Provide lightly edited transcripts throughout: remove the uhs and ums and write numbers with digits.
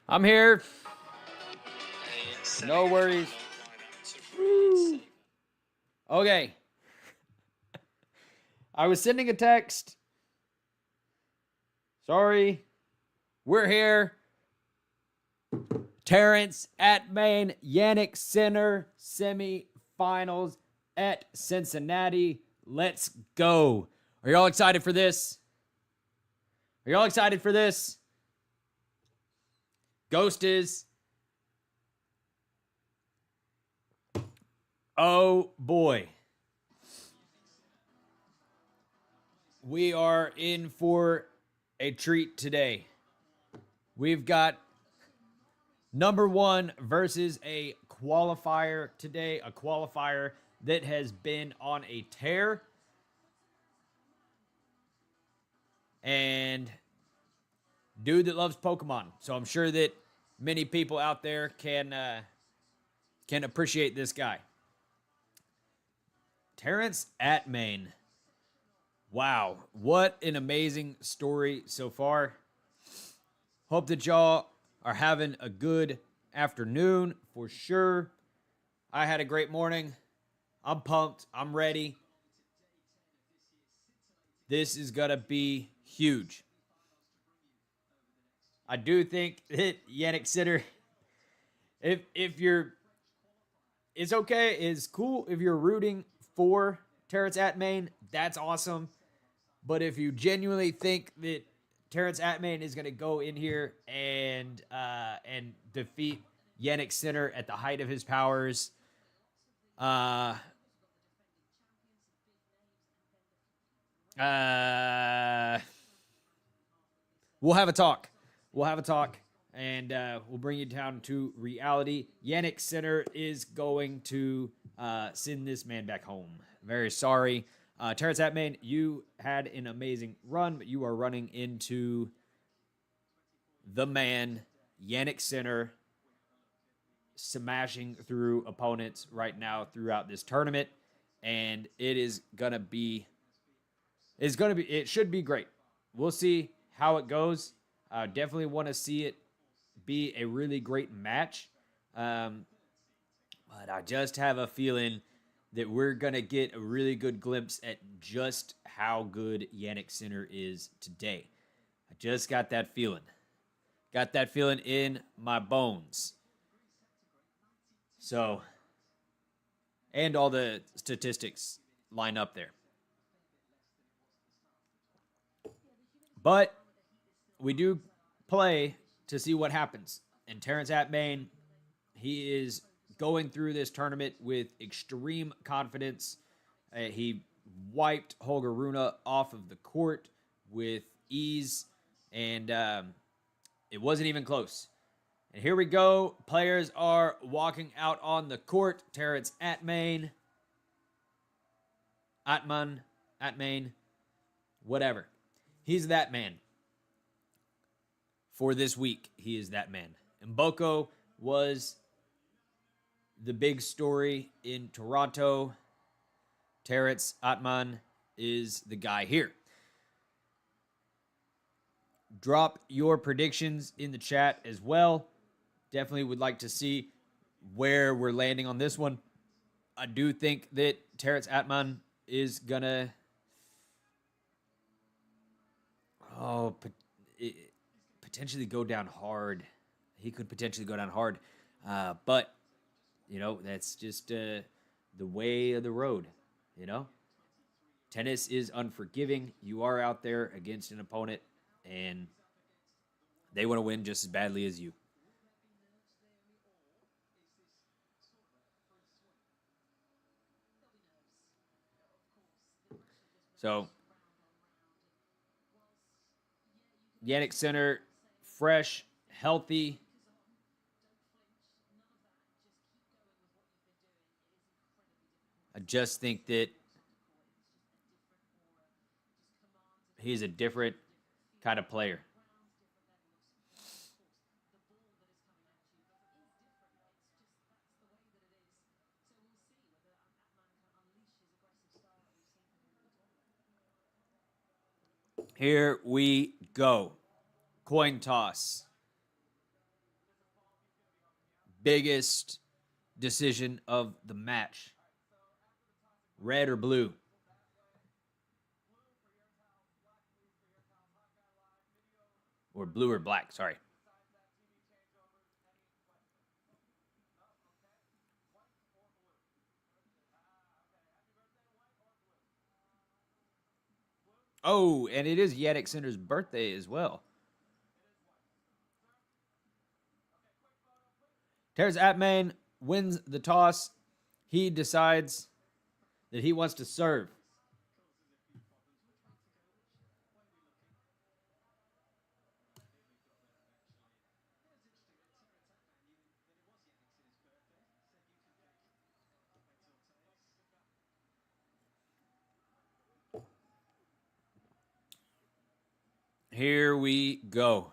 I'm here. No worries. Woo. Okay. I was sending a text. Sorry. We're here. Terence Atmane, Jannik Sinner, semifinals at Cincinnati. Let's go. Are y'all excited for this? Are y'all excited for this? Ghost is. Oh boy. We are in for a treat today. We've got number one versus a qualifier today, a qualifier that has been on a tear. And dude that loves Pokemon. So I'm sure that many people out there can appreciate this guy. Terence Atmane. Wow, what an amazing story so far. Hope that y'all are having a good afternoon for sure. I had a great morning. I'm pumped. I'm ready. This is going to be huge. I do think that Jannik Sinner, if you're, it's okay, it's cool if you're rooting for Terence Atmane. That's awesome. But if you genuinely think that Terence Atmane is going to go in here and defeat Jannik Sinner at the height of his powers, we'll have a talk. We'll have a talk, and we'll bring you down to reality. Jannik Sinner is going to send this man back home. Very sorry. Terence Atmane, you had an amazing run, but you are running into the man, Jannik Sinner, smashing through opponents right now throughout this tournament, and it should be great. We'll see how it goes. Definitely want to see it be a really great match, but I just have a feeling that we're going to get a really good glimpse at just how good Jannik Sinner is today. I just got that feeling. Got that feeling in my bones. So, and all the statistics line up there. But we do play to see what happens. And Terence Atmane, he is going through this tournament with extreme confidence. He wiped Holger Rune off of the court with ease, and it wasn't even close. And here we go. Players are walking out on the court. Terence Atmane, whatever. He's that man. For this week, he is that man. Mboko was the big story in Toronto. Terence Atmane is the guy here. Drop your predictions in the chat as well. Definitely would like to see where we're landing on this one. I do think that Terence Atmane is gonna potentially go down hard. He could potentially go down hard, but you know, that's just the way of the road, you know? Tennis is unforgiving. You are out there against an opponent, and they want to win just as badly as you. So, Jannik Sinner, fresh, healthy. I just think that he's a different kind of player. Here we go. Coin toss. biggest decision of the match. Red or blue? Or blue or black, sorry. Oh, and it is Jannik Sinner's birthday as well. Terence Atmane wins the toss. He decides that he wants to serve. Here we go.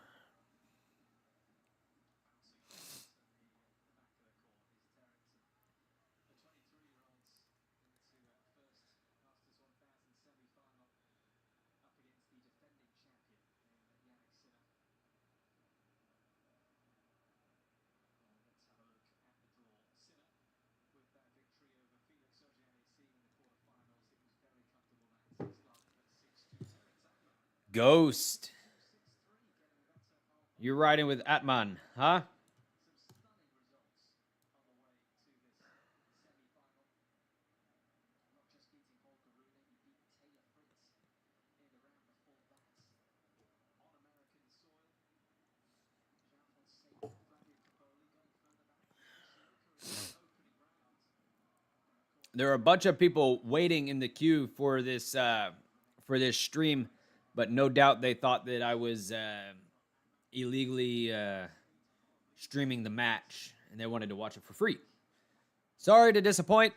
Ghost. You're riding with Atmane, huh? There are a bunch of people waiting in the queue for this stream, but no doubt they thought that I was illegally streaming the match and they wanted to watch it for free. Sorry to disappoint.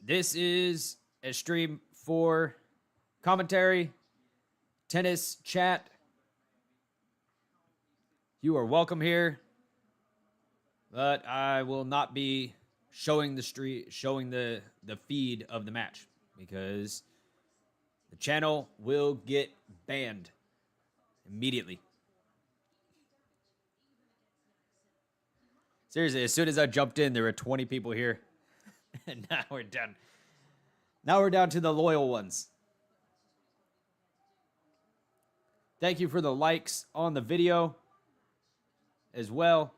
This is a stream for commentary, tennis chat. You are welcome here, but I will not be showing the feed of the match because the channel will get banned immediately. Seriously, as soon as I jumped in, there were 20 people here. And now we're done. Now we're down to the loyal ones. Thank you for the likes on the video as well.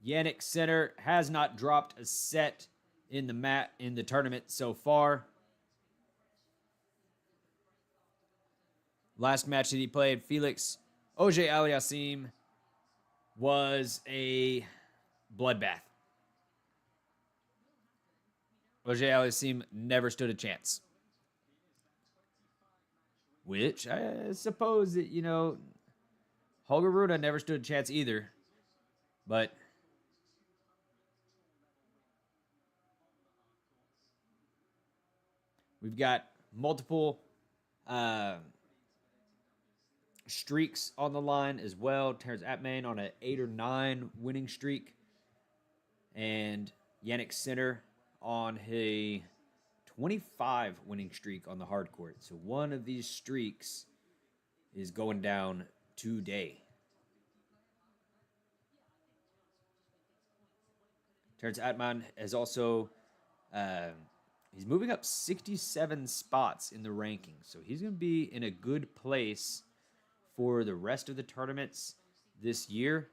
Jannik Sinner has not dropped a set in the tournament so far. Last match that he played, Felix Auger-Aliassime, was a bloodbath. Auger-Aliassime never stood a chance. Which I suppose that, Holger Rune never stood a chance either. But we've got multiple streaks on the line as well. Terence Atmane on an 8 or 9 winning streak. And Jannik Sinner on a 25 winning streak on the hard court. So one of these streaks is going down today. Terence Atmane has also he's moving up 67 spots in the rankings. So he's going to be in a good place for the rest of the tournaments this year.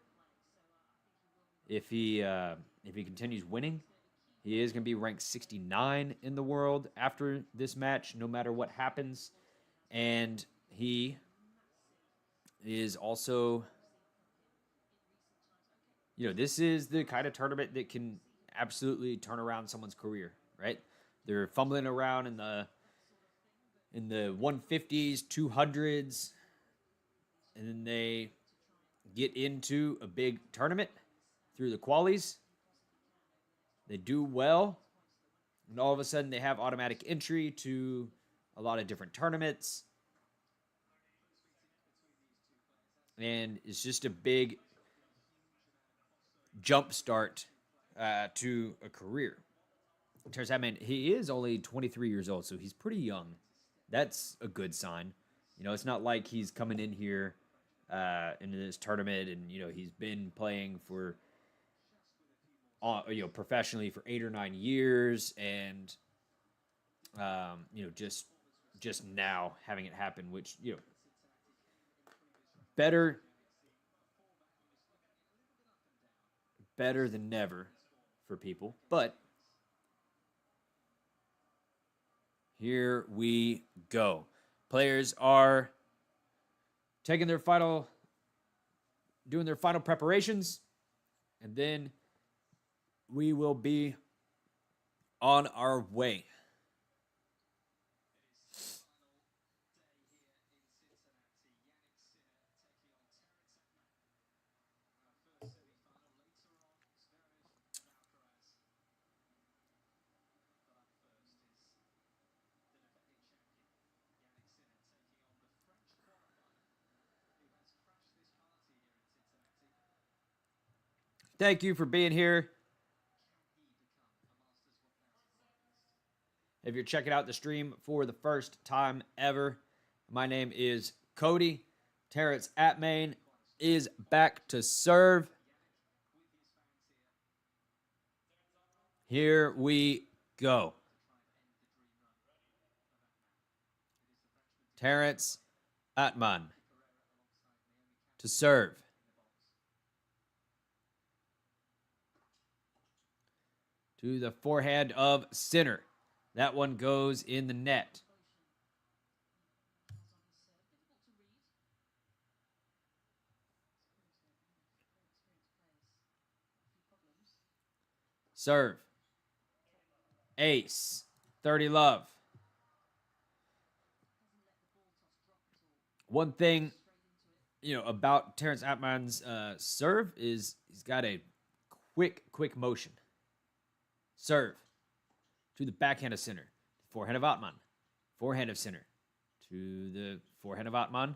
If he continues winning, he is going to be ranked 69 in the world after this match, no matter what happens. And he is also, this is the kind of tournament that can absolutely turn around someone's career, right? They're fumbling around in the 150s, 200s, and then they get into a big tournament through the qualies. They do well, and all of a sudden they have automatic entry to a lot of different tournaments. And it's just a big jump start to a career. Terence Atmane, he is only 23 years old, so he's pretty young. That's a good sign. It's not like he's coming in here into this tournament, and he's been playing for professionally for 8 or 9 years, and just now having it happen, which better than never for people. But here we go. Players are doing their final preparations, and then we will be on our way. Thank you for being here. If you're checking out the stream for the first time ever, my name is Cody. Terence Atmane is back to serve. Here we go. Terence Atmane to serve. To the forehand of Sinner. That one goes in the net. Serve. Ace. 30 love. One thing, about Terence Atmane's serve is he's got a quick motion. Serve. To the backhand of Sinner. Forehand of Atmane. Forehand of Sinner. To the forehand of Atmane.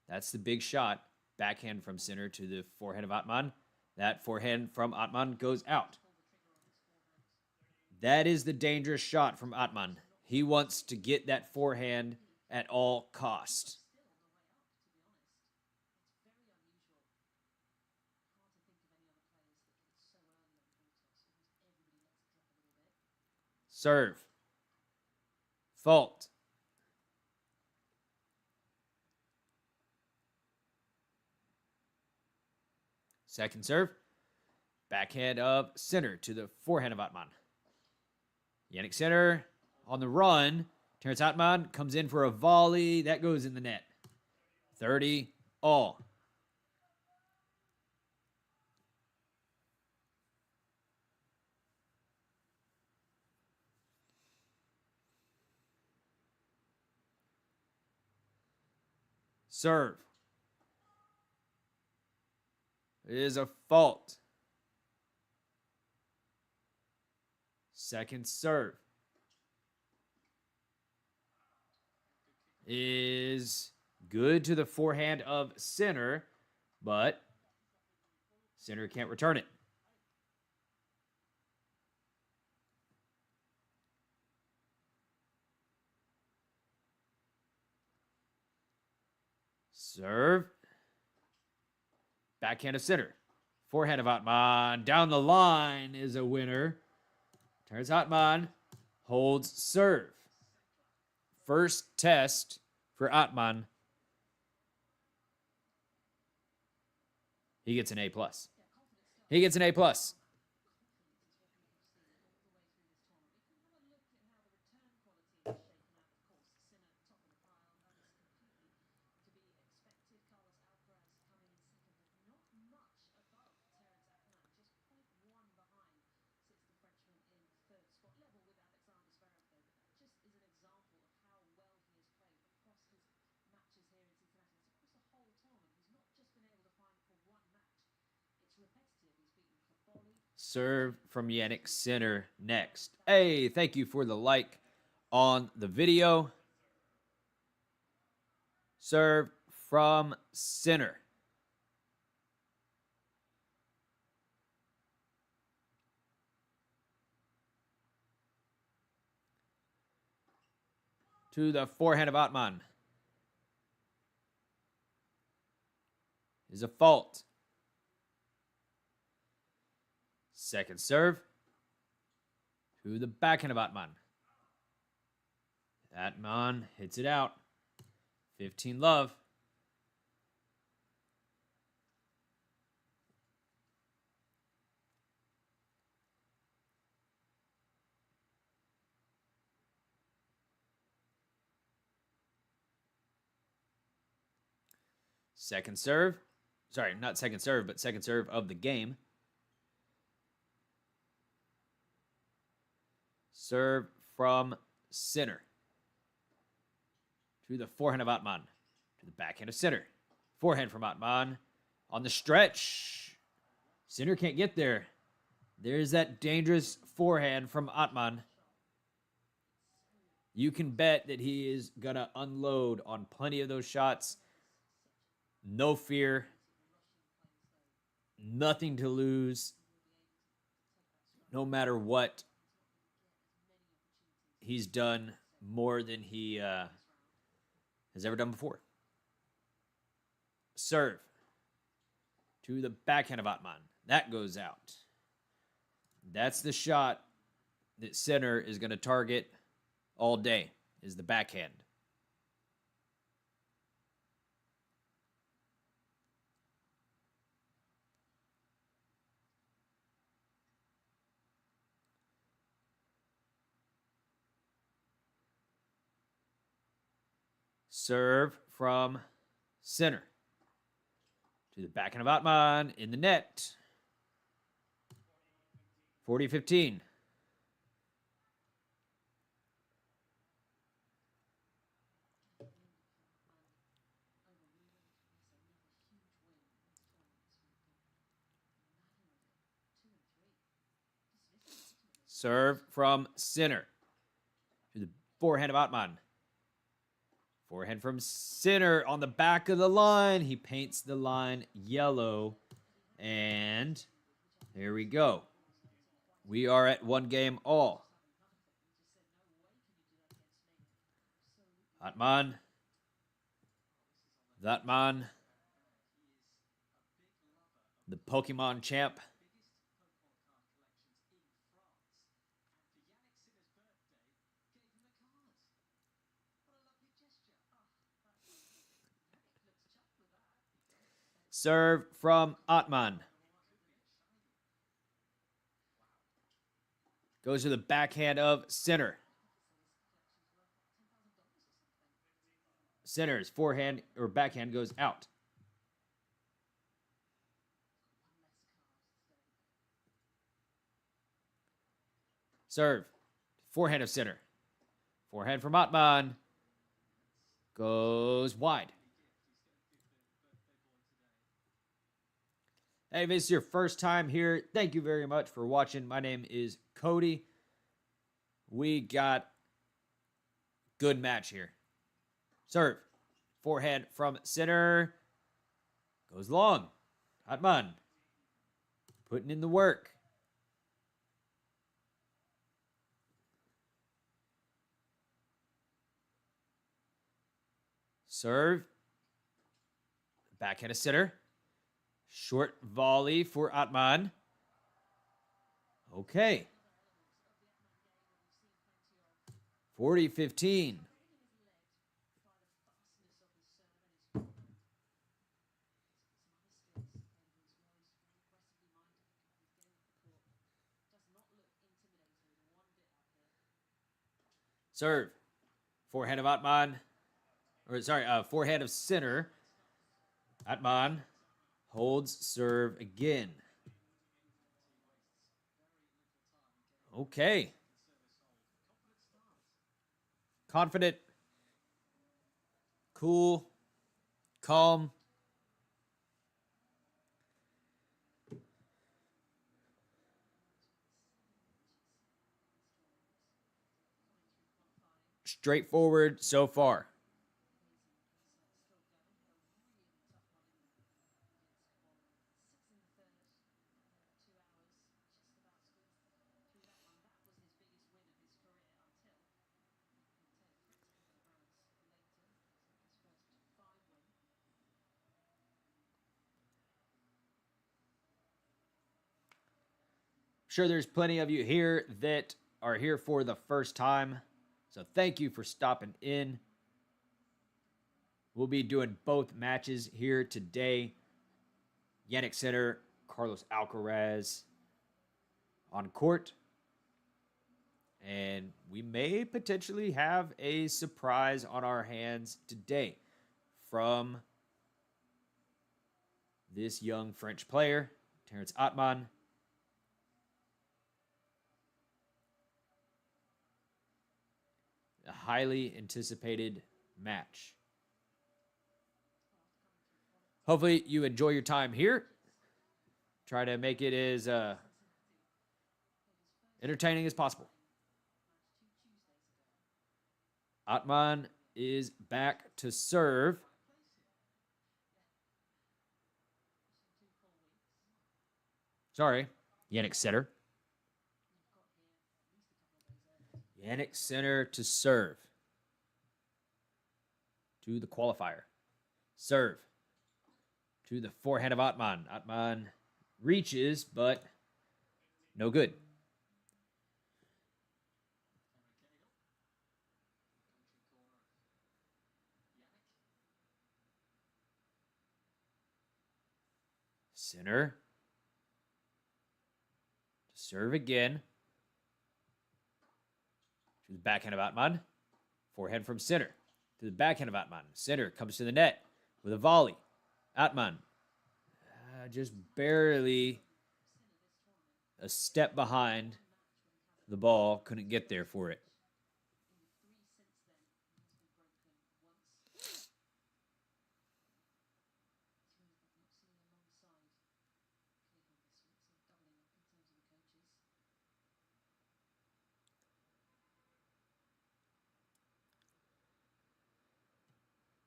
That's the big shot. Backhand from Sinner to the forehand of Atmane. That forehand from Atmane goes out. That is the dangerous shot from Atmane. He wants to get that forehand at all costs. Serve. Fault. Second serve. Backhand of Sinner to the forehand of Atmane. Jannik Sinner on the run. Terence Atmane comes in for a volley. That goes in the net. 30 all. Serve. It is a fault. Second serve is good to the forehand of Sinner, but Sinner can't return it. Serve. Backhand of Sinner. Forehand of Atmane. Down the line is a winner. Terence Atmane holds serve. First test for Atmane. He gets an A+. He gets an A+. Serve from Jannik Sinner next. Hey, thank you for the like on the video. Serve from Sinner. To the forehand of Atmane. is a fault. Second serve to the backhand of Atmane. Atmane hits it out. 15-love. Second serve. Sorry, not second serve, but second serve of the game. Serve from Sinner. To the forehand of Atmane. To the backhand of Sinner. Forehand from Atmane. On the stretch. Sinner can't get there. There's that dangerous forehand from Atmane. You can bet that he is going to unload on plenty of those shots. No fear. Nothing to lose. No matter what. He's done more than he has ever done before. Serve. To the backhand of Atmane. That goes out. That's the shot that Sinner is going to target all day, is the backhand. Serve from Sinner. To the backhand of Atmane in the net. 40-15. Serve from Sinner. To the forehand of Atmane. Forehand from Sinner on the back of the line. He paints the line yellow. And here we go. We are at 1 game all. Atmane. Atmane. The Pokemon champ. Serve from Atmane. Goes to the backhand of Sinner. Sinner's forehand or backhand goes out. Serve. Forehand of Sinner. Forehand from Atmane. Goes wide. Hey, if this is your first time here, thank you very much for watching. My name is Cody. We got good match here. Serve. Forehand from Sinner. Goes long. Atmane. Putting in the work. Serve. Backhand of Sinner. Short volley for Atmane. Okay. 40-15. Serve. Forehand of Atmane. Forehand of Sinner. Atmane holds serve again. Okay. Confident. Cool. Calm. Straightforward so far. sure there's plenty of you here that are here for the first time. So thank you for stopping in. We'll be doing both matches here today. Jannik Sinner, Carlos Alcaraz on court. And we may potentially have a surprise on our hands today from this young French player, Terence Atmane. A highly anticipated match. Hopefully you enjoy your time here. Try to make it as entertaining as possible. Atmane is back to serve. Sorry, Jannik Sinner. Jannik Sinner to serve. To the qualifier. Serve. To the forehand of Atmane. Atmane reaches, but no good. Sinner. To serve again. To the backhand of Atmane. Forehand from Sinner. To the backhand of Atmane. Sinner comes to the net with a volley. Atmane just barely a step behind the ball. Couldn't get there for it.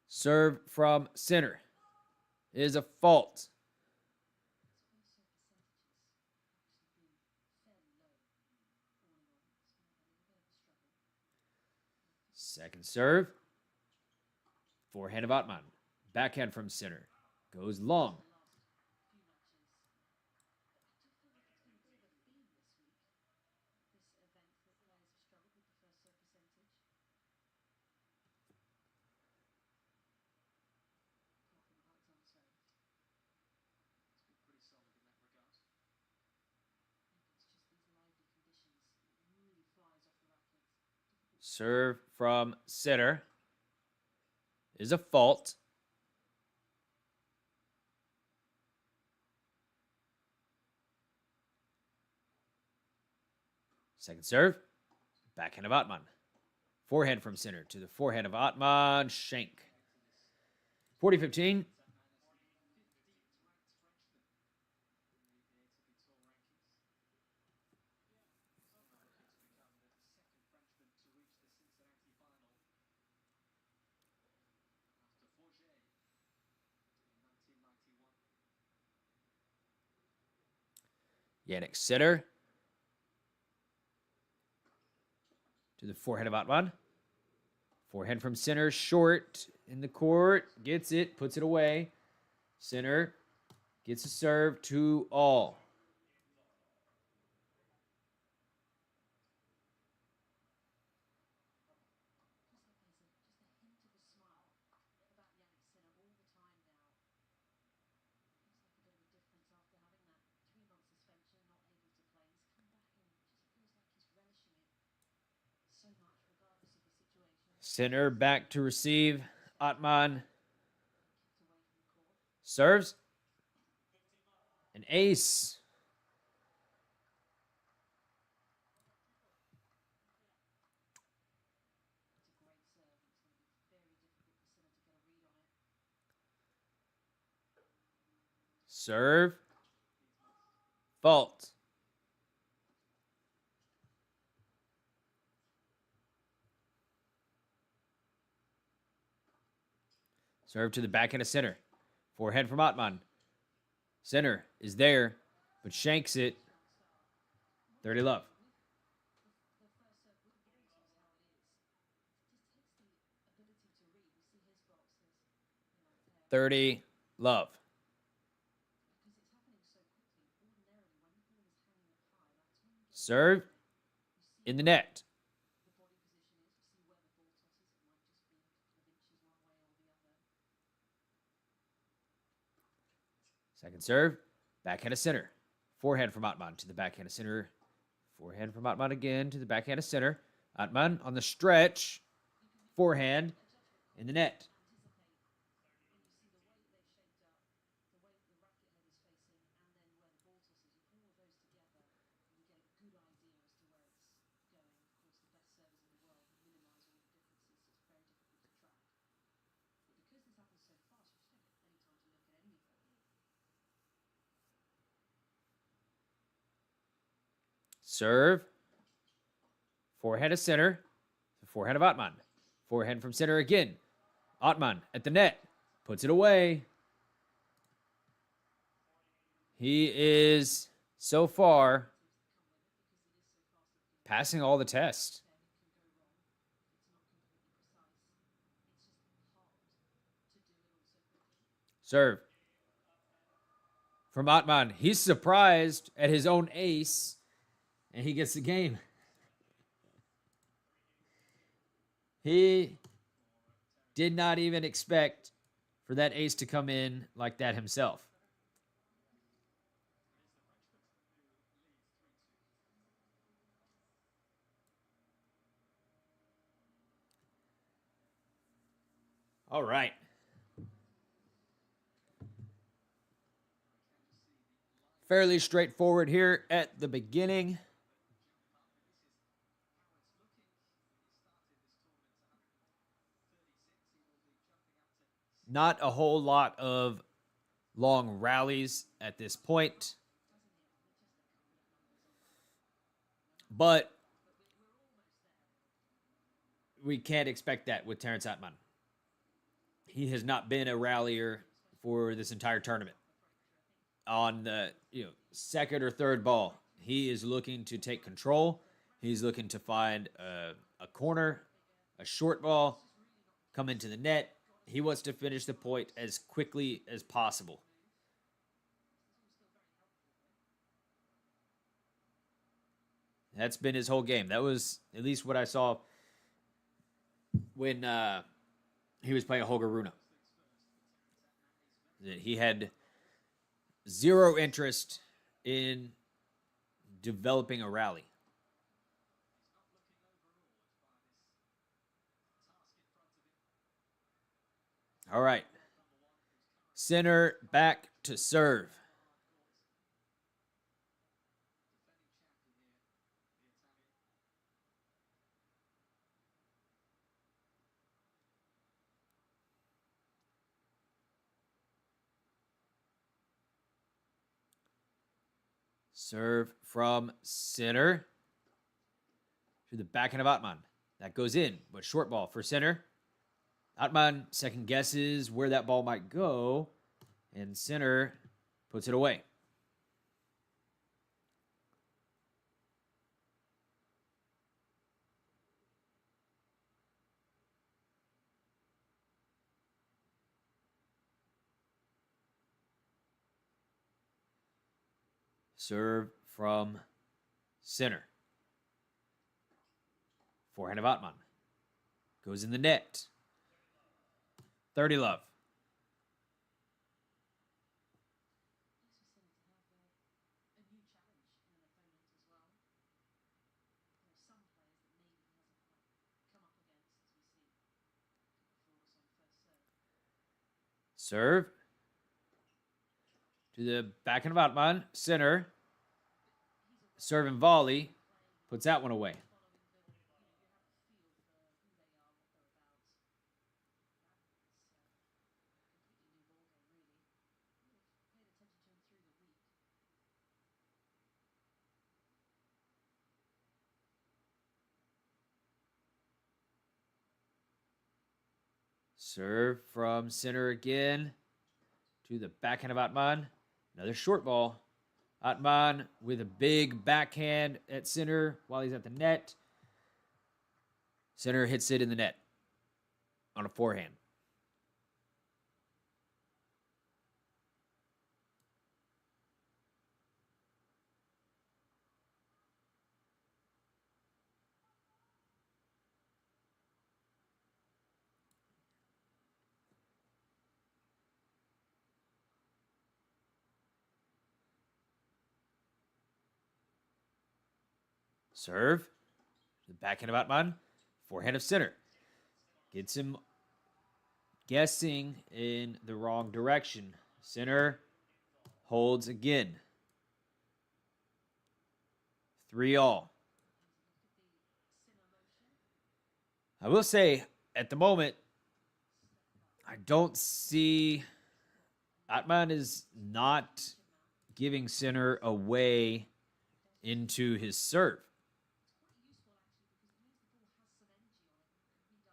Serve from Sinner is a fault. Second serve. Forehand of Atmane. Backhand from Sinner. Goes long. Serve from Sinner is a fault. Second serve. Backhand of Atmane. Forehand from Sinner to the forehand of Atmane. Shank. 40-15. Jannik Sinner to the forehand of Atmane. Forehand from Sinner, short in the court. Gets it, puts it away. Sinner gets a serve, 2-all. Sinner back to receive. Atmane serves. An ace. Serve. Fault. Serve to the backhand of Sinner. Forehand from Atmane. Sinner is there, but shanks it. 30-love. 30-love. Serve in the net. Second serve, backhand of center. Forehand from Atmane to the backhand of center. Forehand from Atmane again to the backhand of center. Atmane on the stretch. Forehand in the net. Serve. Forehand of center. Forehand of Atmane. Forehand from center again. Atmane at the net. Puts it away. He is, so far, passing all the tests. Serve. From Atmane. He's surprised at his own ace, and he gets the game. He did not even expect for that ace to come in like that himself. All right. Fairly straightforward here at the beginning. Not a whole lot of long rallies at this point. But we can't expect that with Terence Atmane. He has not been a rallier for this entire tournament. On the second or third ball, he is looking to take control. He's looking to find a corner, a short ball, come into the net. He wants to finish the point as quickly as possible. That's been his whole game. That was at least what I saw when he was playing Holger Rune. He had zero interest in developing a rally. All right. Sinner back to serve. Serve from Sinner to the backhand of Atmane. That goes in, but short ball for Sinner. Atmane second guesses where that ball might go, and Sinner puts it away. Serve from Sinner. Forehand of Atmane. Goes in the net. 30 love. Serve to the backhand of Atmane. Sinner. Serve and volley. Puts that one away. Serve from Sinner again to the backhand of Atmane. Another short ball. Atmane with a big backhand at Sinner while he's at the net. Sinner hits it in the net on a forehand. Serve. The backhand of Atmane. Forehand of Sinner. Gets him guessing in the wrong direction. Sinner holds again. 3-all. I will say, at the moment, I don't see... Atmane is not giving Sinner away into his serve.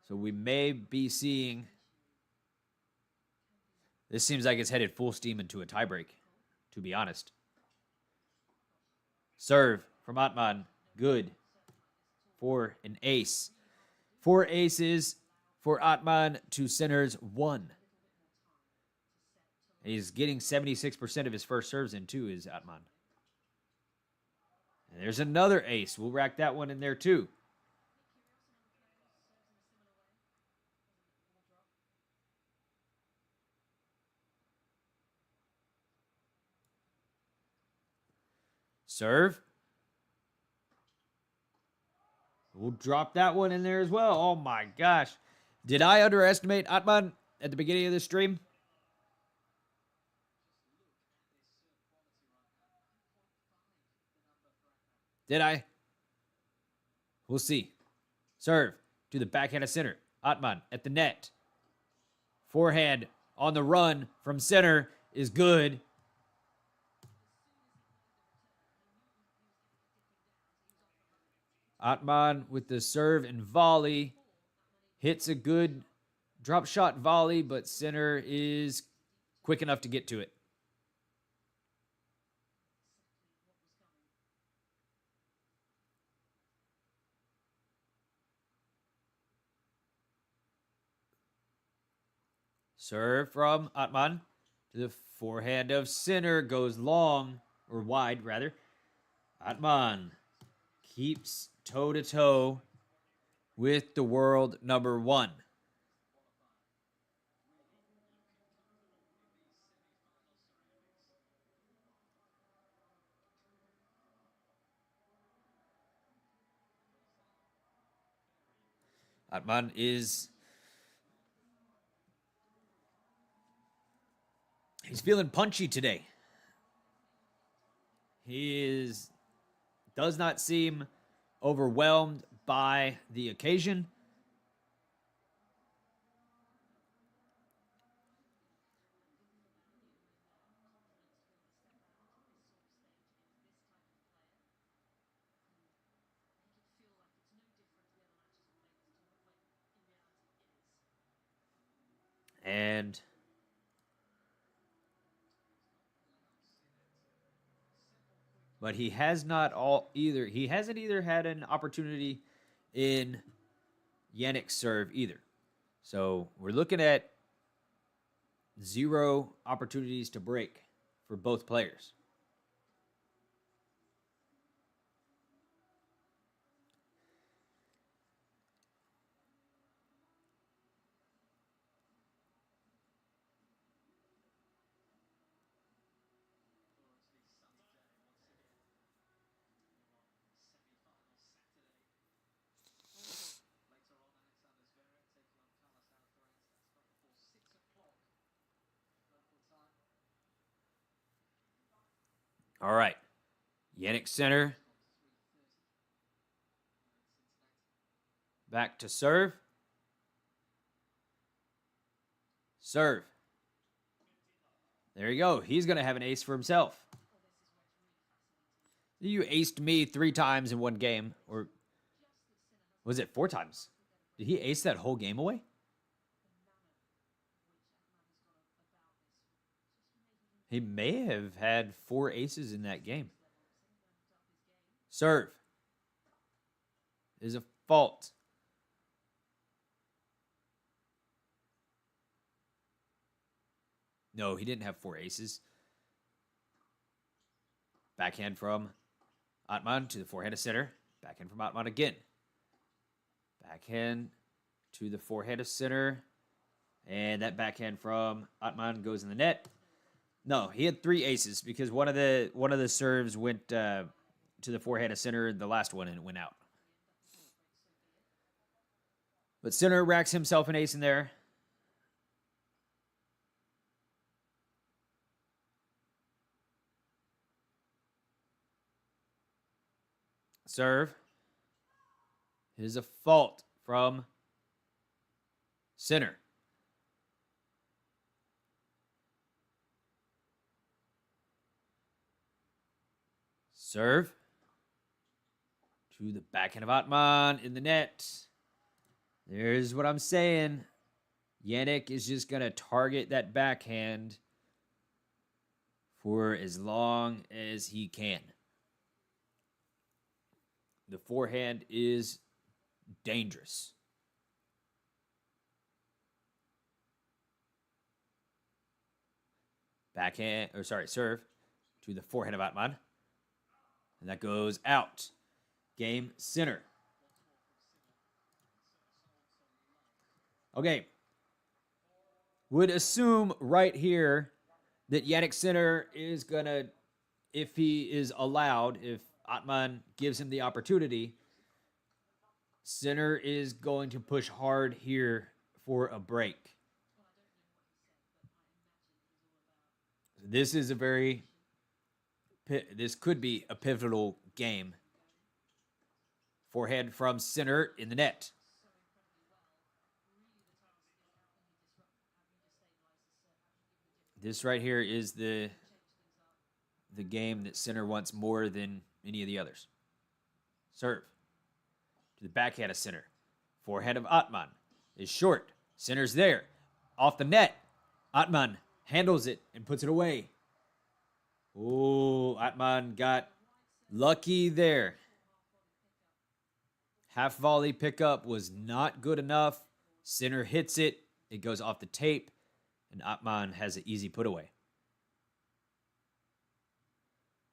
So we may be seeing... This seems like it's headed full steam into a tiebreak, to be honest. Serve from Atmane. Good for an ace. 4 aces for Atmane to Sinner's 1. He's getting 76% of his first serves in, too, is Atmane. And there's another ace. We'll rack that one in there, too. Serve. We'll drop that one in there as well. Oh, my gosh. Did I underestimate Atmane at the beginning of this stream? Did I? We'll see. Serve to the backhand of Sinner. Atmane at the net. Forehand on the run from Sinner is good. Atmane with the serve and volley. Hits a good drop shot volley, but Sinner is quick enough to get to it. Serve from Atmane to the forehand of Sinner. Goes long, or wide, rather. Atmane keeps toe-to-toe with the world number 1. Atmane is... He's feeling punchy today. He does not seem overwhelmed by the occasion. And but he has not all either. He hasn't either had an opportunity in Jannik's serve either. So we're looking at 0 opportunities to break for both players. All right. Jannik Sinner. Back to serve. Serve. There you go. He's going to have an ace for himself. You aced me 3 times in one game. Or was it 4 times? Did he ace that whole game away? He may have had 4 aces in that game. Serve is a fault. No, he didn't have 4 aces. Backhand from Atmane to the forehand of Sinner. Backhand from Atmane again. Backhand to the forehand of Sinner. And that backhand from Atmane goes in the net. No, he had 3 aces because one of the serves went to to the forehand of Sinner the last one and it went out. But Sinner racks himself an ace in there. Serve is a fault from Sinner. Serve to the backhand of Atmane in the net. There's what I'm saying. Jannik is just going to target that backhand for as long as he can. The forehand is dangerous. Serve to the forehand of Atmane. And that goes out. Game, Sinner. Okay. Would assume right here that Jannik Sinner is going to, if he is allowed, if Atmane gives him the opportunity, Sinner is going to push hard here for a break. This could be a pivotal game. Forehand from Sinner in the net. This right here is the game that Sinner wants more than any of the others. Serve to the backhand of Sinner. Forehand of Atmane is short. Sinner's there. Off the net. Atmane handles it and puts it away. Oh, Atmane got lucky there. Half volley pickup was not good enough. Sinner hits it. It goes off the tape. And Atmane has an easy put away.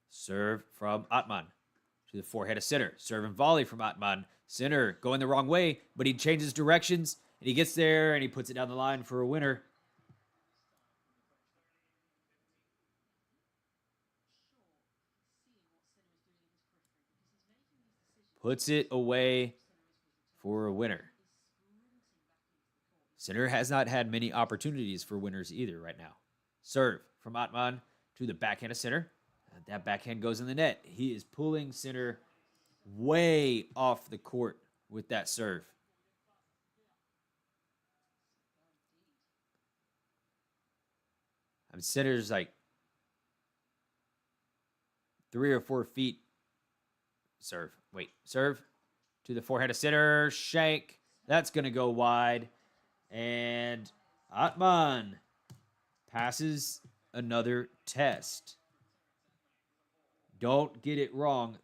Serve from Atmane to the forehand of Sinner. Serve and volley from Atmane. Sinner going the wrong way, but he changes directions. And he gets there and he puts it down the line for a winner. Puts it away for a winner. Sinner has not had many opportunities for winners either right now. Serve from Atmane to the backhand of Sinner. That backhand goes in the net. He is pulling Sinner way off the court with that serve. I mean, Sinner's like 3 or 4 feet. Serve to the forehand of Sinner. Shank. That's going to go wide. And Atmane passes another test. Don't get it wrong.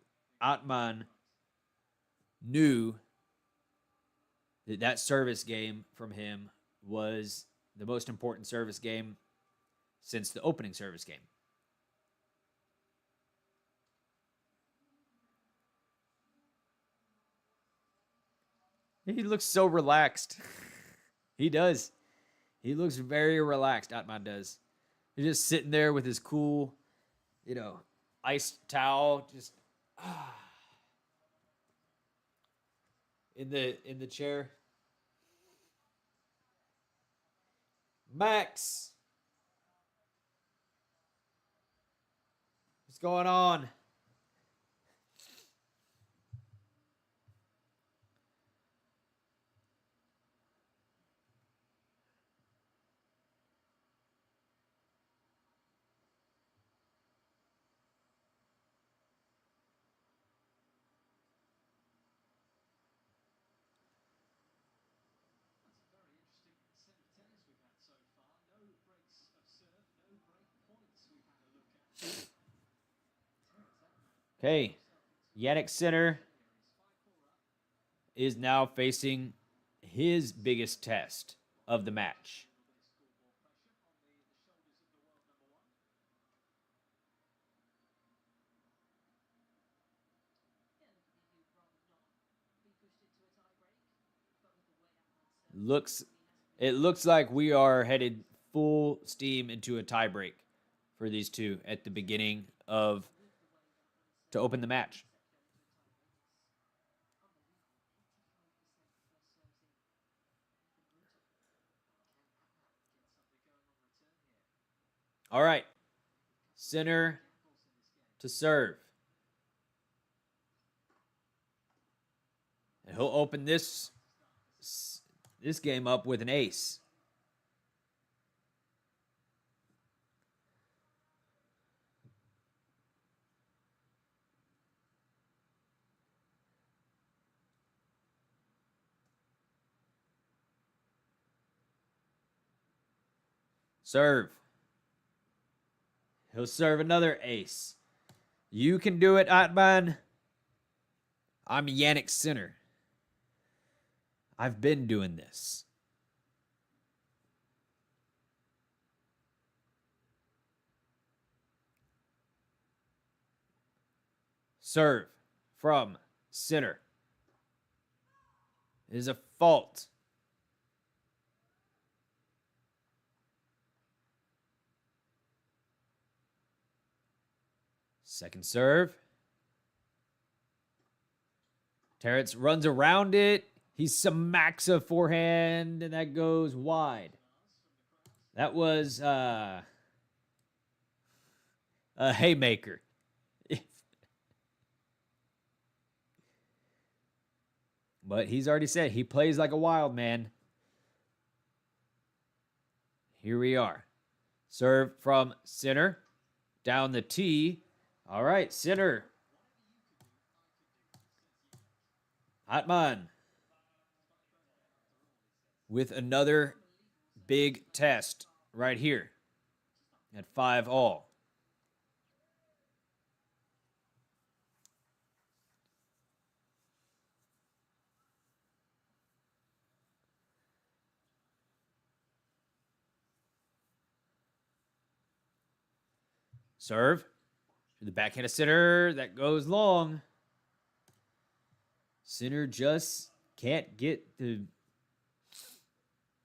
Atmane knew that service game from him was the most important service game since the opening service game. He looks so relaxed. He does. He looks very relaxed, Atmane does. He's just sitting there with his cool, ice towel, just in the chair. Max, what's going on? Okay, Jannik Sinner is now facing his biggest test of the match. It looks like we are headed full steam into a tiebreak for these two at the beginning to open the match. All right. Sinner to serve. And he'll open this game up with an ace. Serve. He'll serve another ace. You can do it, Atmane. I'm Jannik Sinner. I've been doing this. Serve from Sinner. It is a fault. Second serve. Terence runs around it. He smacks a forehand, and that goes wide. That was a haymaker. But he's already said he plays like a wild man. Here we are. Serve from Sinner. Down the tee. All right, Sinner. Atmane. With another big test right here at 5-all. Serve to the backhand of Sinner. That goes long. Sinner just can't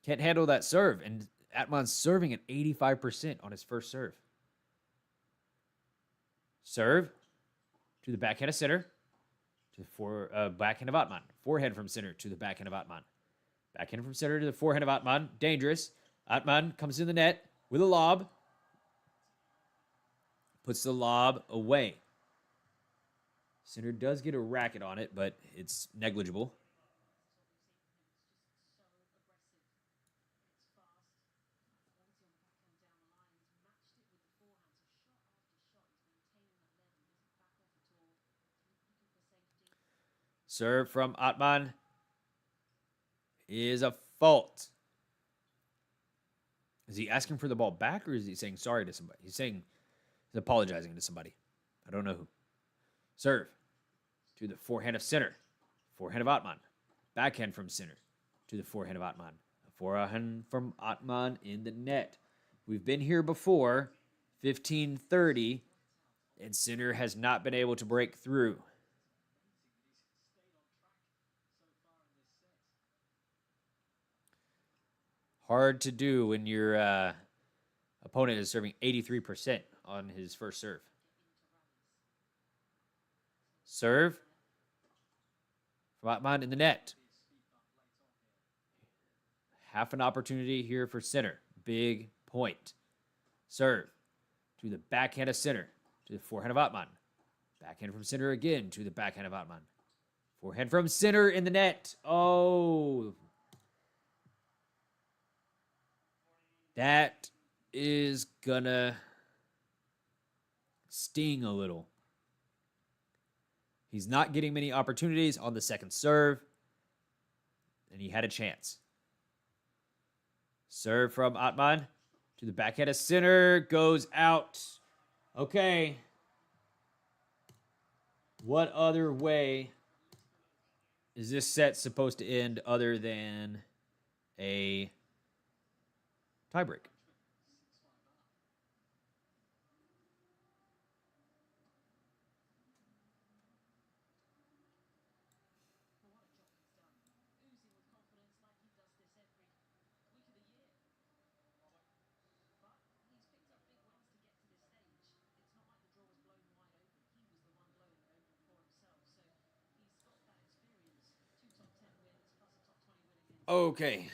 handle that serve. And Atmane's serving at 85% on his first serve. Serve to the backhand of Sinner. To backhand of Atmane. Forehand from Sinner to the backhand of Atmane. Backhand from Sinner to the forehand of Atmane. Dangerous. Atmane comes in the net with a lob. Puts the lob away. Sinner does get a racket on it, but it's negligible. Serve from Atmane is a fault. Is he asking for the ball back, or is he saying sorry to somebody? He's apologizing to somebody. I don't know who. Serve to the forehand of Sinner. Forehand of Atmane. Backhand from Sinner to the forehand of Atmane. A forehand from Atmane in the net. We've been here before, 15-30, and Sinner has not been able to break through. Hard to do when your opponent is serving 83% on his first serve. Serve from Atmane in the net. Half an opportunity here for Sinner. Big point. Serve to the backhand of Sinner. To the forehand of Atmane. Backhand from Sinner again to the backhand of Atmane. Forehand from Sinner in the net. Oh. That is gonna sting a little. He's not getting many opportunities on the second serve, and he had a chance. Serve from Atmane to the backhand of Sinner. Goes out. Okay. What other way is this set supposed to end other than a tiebreak? Okay.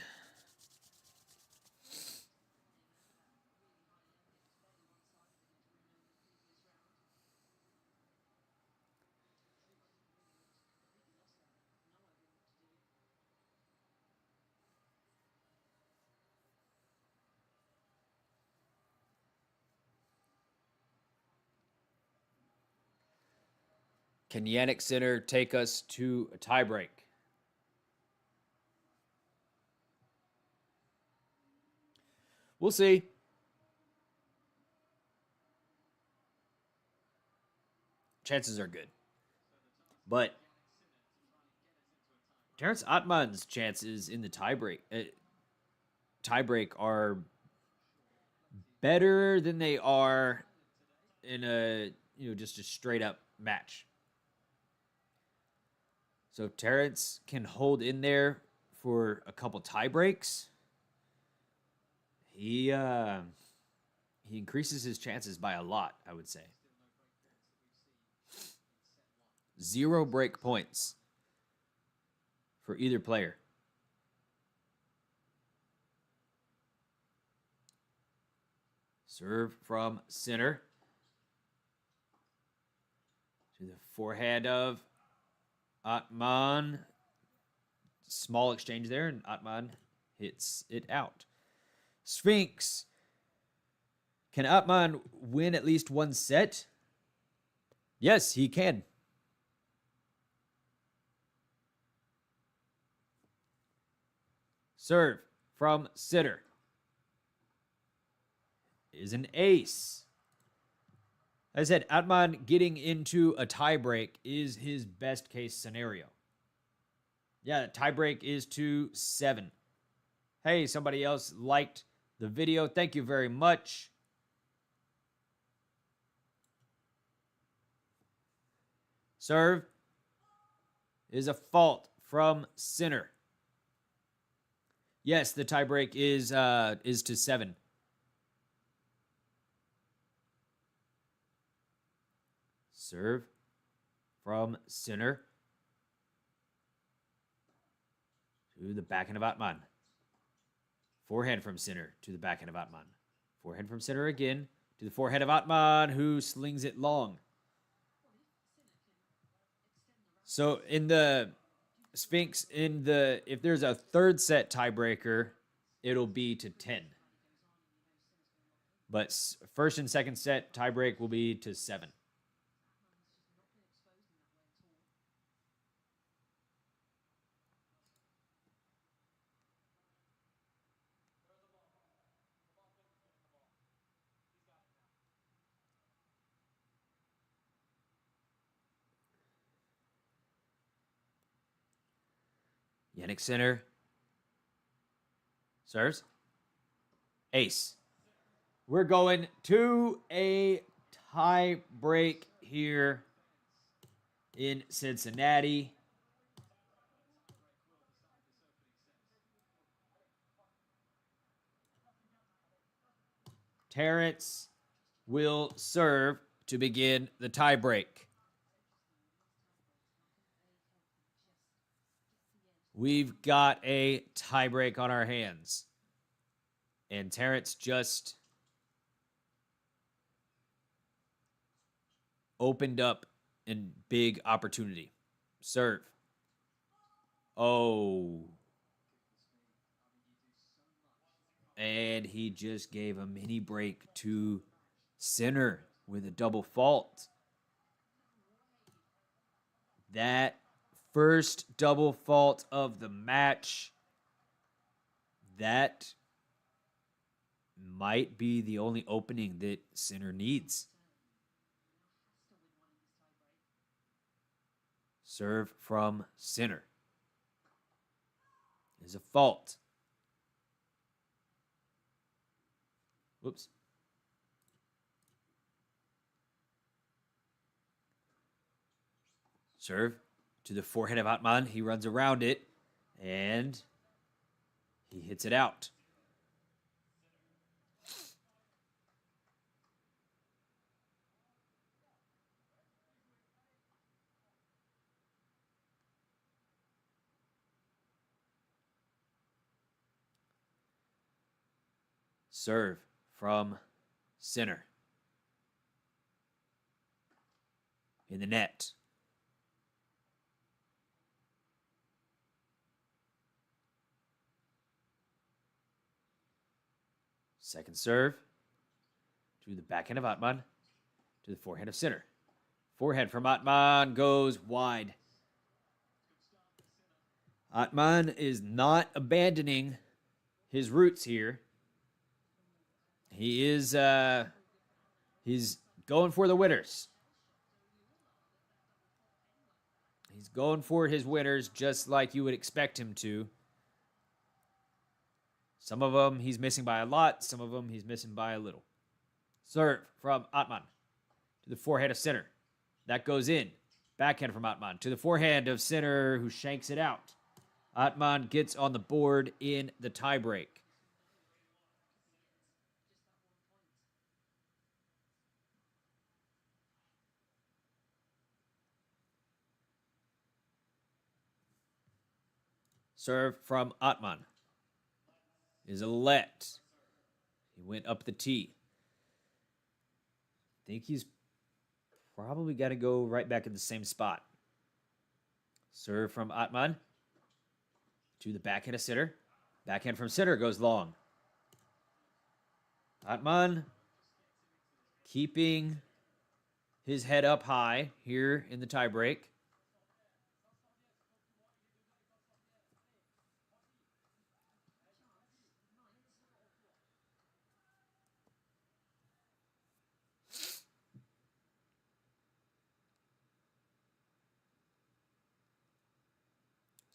Can Jannik Sinner take us to a tiebreak? We'll see. Chances are good. But Terence Atmane's chances in the tiebreak are better than they are in a just a straight up match. So if Terence can hold in there for a couple tiebreaks, he increases his chances by a lot, I would say. 0 break points for either player. Serve from Sinner to the forehand of Atmane. Small exchange there, and Atmane hits it out. Sphinx. Can Atmane win at least one set? Yes, he can. Serve from Sinner is an ace. As I said, Atmane getting into a tiebreak is his best case scenario. Yeah, tiebreak is to 7. Hey, somebody else liked the video. Thank you very much. Serve is a fault from Sinner. Yes, the tiebreak is to 7. Serve from Sinner to the backhand of Atmane. Forehand from Sinner to the backhand of Atmane. Forehand from Sinner again to the forehand of Atmane, who slings it long. So in the Sphinx, if there's a third set tiebreaker, it'll be to 10. But first and second set tiebreak will be to 7. Jannik Sinner serves. Ace. We're going to a tie break here in Cincinnati. Terence will serve to begin the tie break. We've got a tiebreak on our hands. And Terence just opened up a big opportunity. Serve. Oh. And he just gave a mini break to Sinner with a double fault. That first double fault of the match, that might be the only opening that Sinner needs. Serve from Sinner is a fault. Whoops. Serve to the forehand of Atmane. He runs around it, and he hits it out. Serve from Sinner in the net. Second serve to the backhand of Atmane, to the forehand of Sinner. Forehand from Atmane goes wide. Atmane is not abandoning his roots here. He is he's going for the winners. He's going for his winners just like you would expect him to. Some of them he's missing by a lot. Some of them he's missing by a little. Serve from Atmane to the forehand of Sinner. That goes in. Backhand from Atmane to the forehand of Sinner, who shanks it out. Atmane gets on the board in the tiebreak. Serve from Atmane is a let. He went up the tee. I think he's probably got to go right back in the same spot. Serve from Atmane to the backhand of Sinner. Backhand from Sinner goes long. Atmane keeping his head up high here in the tiebreak.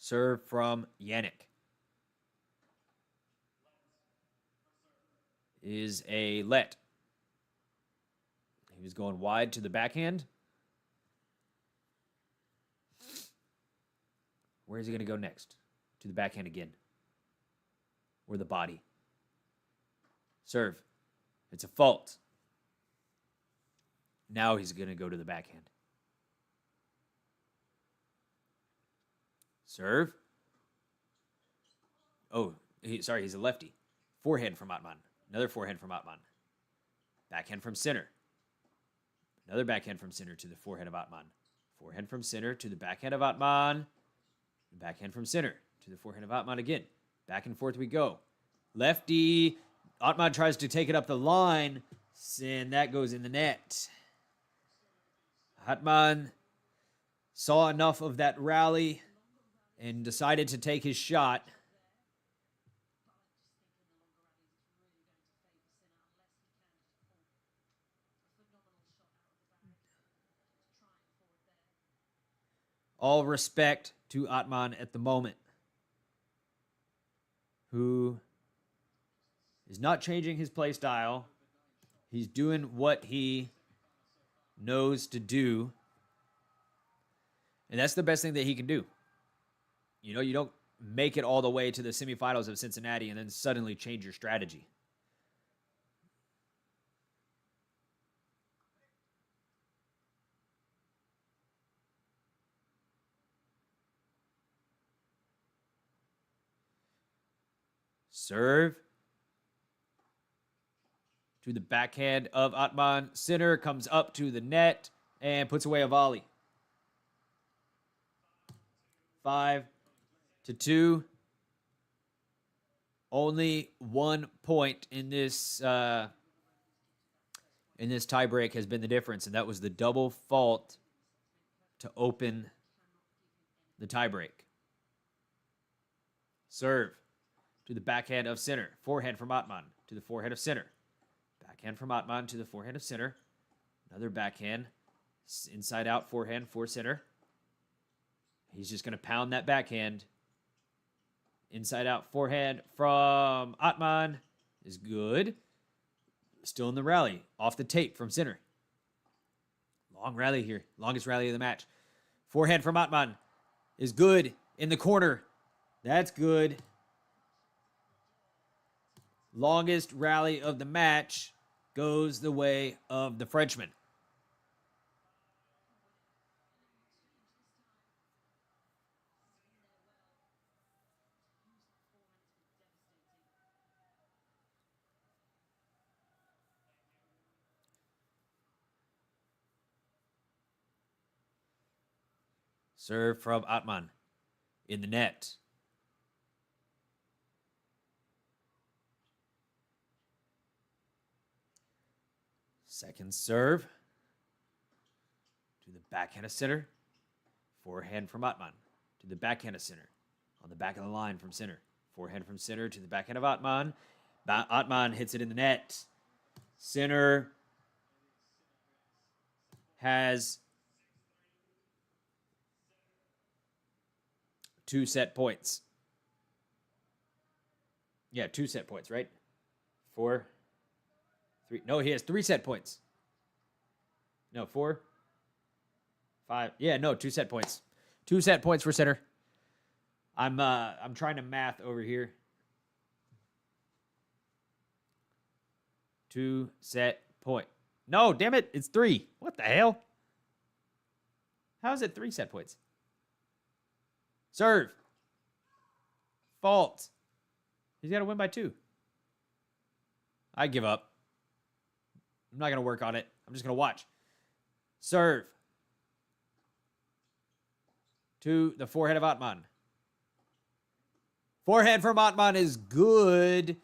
Serve from Jannik is a let. He was going wide to the backhand. Where is he going to go next? To the backhand again. Or the body. Serve. It's a fault. Now he's going to go to the backhand. Serve. Oh, he's a lefty. Forehand from Atmane. Another forehand from Atmane. Backhand from Sinner. Another backhand from Sinner to the forehand of Atmane. Forehand from Sinner to the backhand of Atmane. Backhand from Sinner to the forehand of Atmane again. Back and forth we go. Lefty. Atmane tries to take it up the line, and that goes in the net. Atmane saw enough of that rally and decided to take his shot. All respect to Atmane at the moment, who is not changing his play style. He's doing what he knows to do. And that's the best thing that he can do. You know, you don't make it all the way to the semifinals of Cincinnati and then suddenly change your strategy. Serve to the backhand of Atmane. Sinner comes up to the net and puts away a volley. 5-2. Only 1 point in this tiebreak has been the difference, and that was the double fault to open the tiebreak. Serve to the backhand of Sinner. Forehand from Atmane to the forehand of Sinner. Backhand from Atmane to the forehand of Sinner. Another backhand. Inside out forehand for Sinner. He's just going to pound that backhand. Inside out forehand from Atmane is good. Still in the rally. Off the tape from Sinner. Long rally here. Longest rally of the match. Forehand from Atmane is good in the corner. That's good. Longest rally of the match goes the way of the Frenchman. Serve from Atmane in the net. Second serve to the backhand of Sinner. Forehand from Atmane to the backhand of Sinner. On the back of the line from Sinner. Forehand from Sinner to the backhand of Atmane. Atmane hits it in the net. Sinner has 2 set points. Yeah, 2 set points, right? 4, 3. No, he has 3 set points. No, 4, 5. Yeah, no, 2 set points. 2 set points for Sinner. I'm trying to math over here. 2 set point. No, damn it, it's 3. What the hell? How is it 3 set points? Serve. Fault. He's got to win by 2. I give up. I'm not going to work on it. I'm just going to watch. Serve. To the forehand of Atmane. Forehand from Atmane is good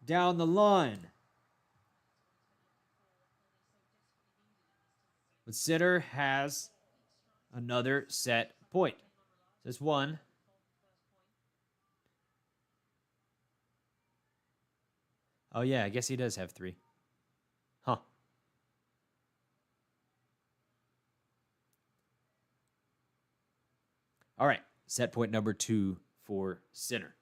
down the line. But Sinner has another set point. This one. Oh, yeah, I guess he does have 3. Huh. All right, set point number 2 for Sinner.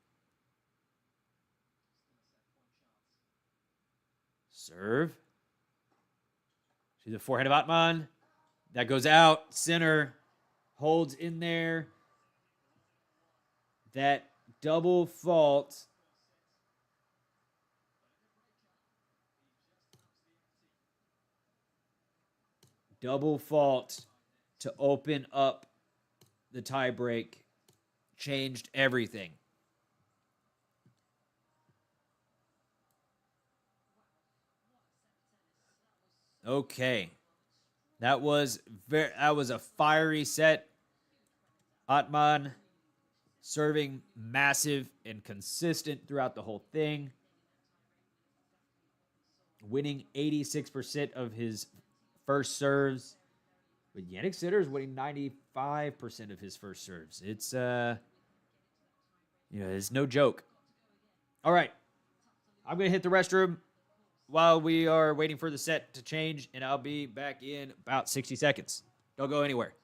Serve. To the forehand of Atmane. That goes out. Sinner holds in there. That double fault. Double fault to open up the tiebreak changed everything. Okay. That was a fiery set. Atmane serving massive and consistent throughout the whole thing. Winning 86% of his first serves. But Jannik Sinner is winning 95% of his first serves. It's it's no joke. All right. I'm going to hit the restroom while we are waiting for the set to change, and I'll be back in about 60 seconds. Don't go anywhere.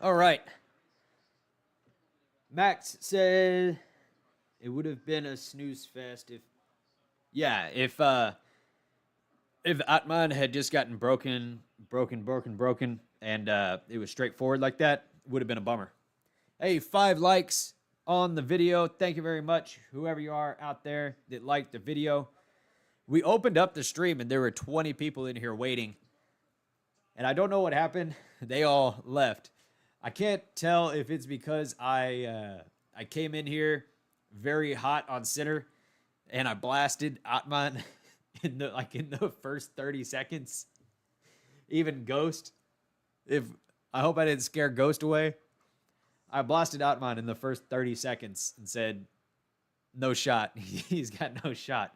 All right. Max said it would have been a snooze fest if Atman had just gotten broken, and it was straightforward like that, it would have been a bummer. Hey, 5 likes on the video. Thank you very much, whoever you are out there that liked the video. We opened up the stream, and there were 20 people in here waiting. and I don't know what happened. They all left. I can't tell if it's because I came in here very hot on Sinner, and I blasted Atmane in the first 30 seconds. Even Ghost. If I hope I didn't scare Ghost away. I blasted Atmane in the first 30 seconds and said, no shot. He's got no shot.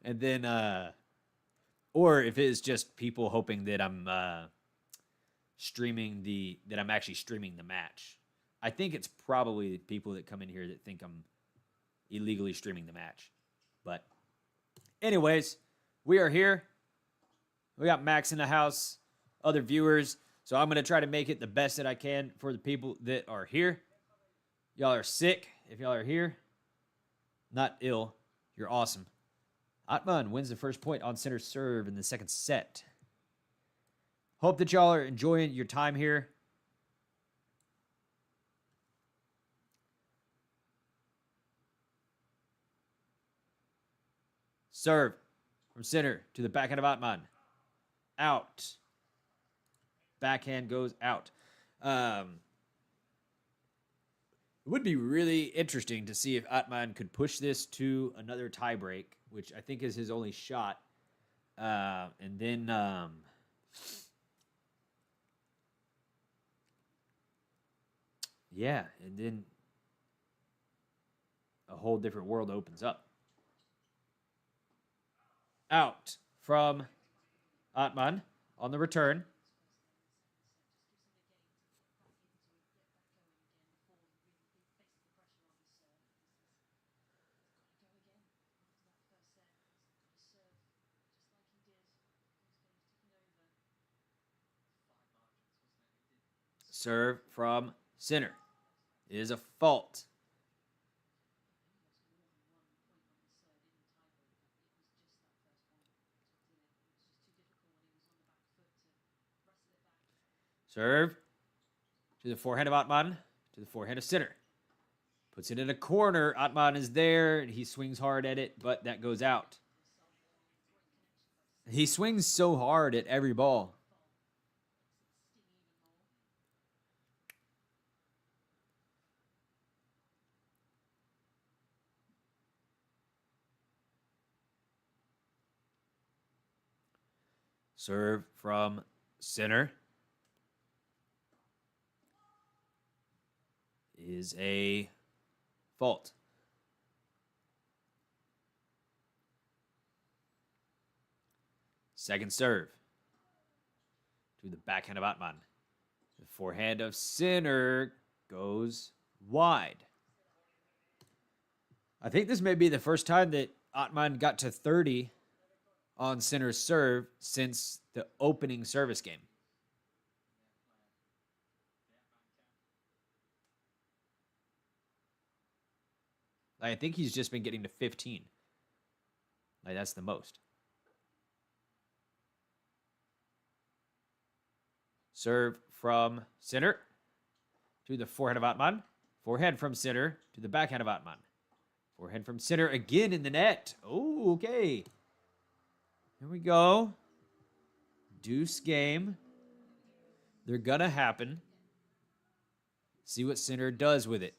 And then, or if it's just people hoping that I'm actually streaming the match. I think it's probably people that come in here that think I'm illegally streaming the match. But anyways, we are here. We got Max in the house, other viewers. So I'm going to try to make it the best that I can for the people that are here. Y'all are sick if y'all are here. Not ill. You're awesome. Atmane wins the first point on Sinner's serve in the second set. Hope that y'all are enjoying your time here. Serve from Sinner to the backhand of Atmane. Out. Backhand goes out. It would be really interesting to see if Atmane could push this to another tiebreak, which I think is his only shot. And then yeah, and then a whole different world opens up. Out from Atmane on the return. Serve from Sinner is a fault. Serve to the forehand of Atmane, to the forehand of Sinner. Puts it in a corner. Atmane is there, and he swings hard at it, but that goes out. He swings so hard at every ball. Serve from Sinner is a fault. Second serve to the backhand of Atmane. The forehand of Sinner goes wide. I think this may be the first time that Atmane got to 30 on Sinner's serve since the opening service game. I think he's just been getting to 15. Like, that's the most. Serve from Sinner to the forehand of Atmane. Forehand from Sinner to the backhand of Atmane. Forehand from Sinner again in the net. Oh, okay. Here we go. Deuce game. They're gonna happen. See what Sinner does with it.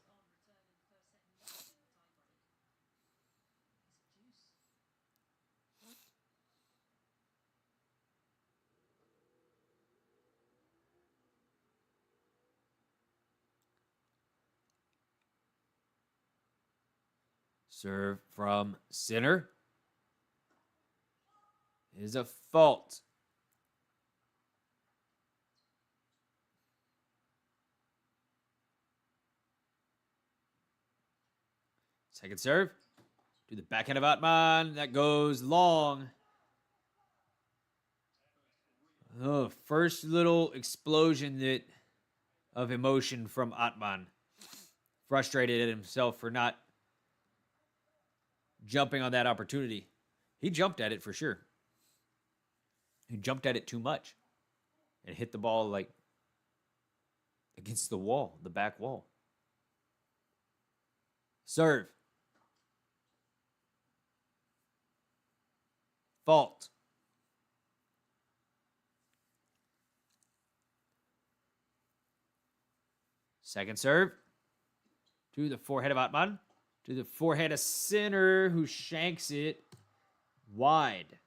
Serve from Sinner is a fault. Second serve to the backhand of Atmane. That goes long. Oh, first little explosion of emotion from Atmane. Frustrated at himself for not jumping on that opportunity. He jumped at it for sure. He jumped at it too much and hit the ball like against the wall, the back wall. Serve. Fault. Second serve. To the forehead of Atmane. To the forehand of Sinner, who shanks it wide.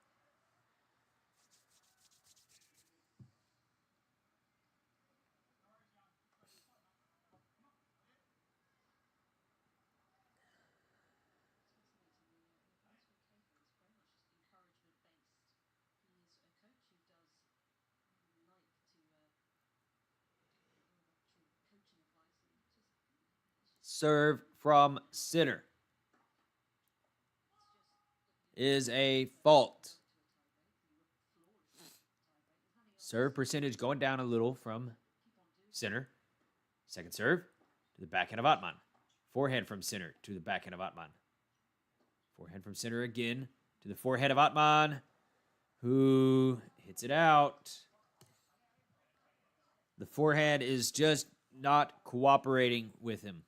Serve from Sinner is a fault. Serve percentage going down a little from Sinner. Second serve to the backhand of Atmane. Forehand from Sinner to the backhand of Atmane. Forehand from Sinner again to the forehead of Atmane, who hits it out. The forehand is just not cooperating with him.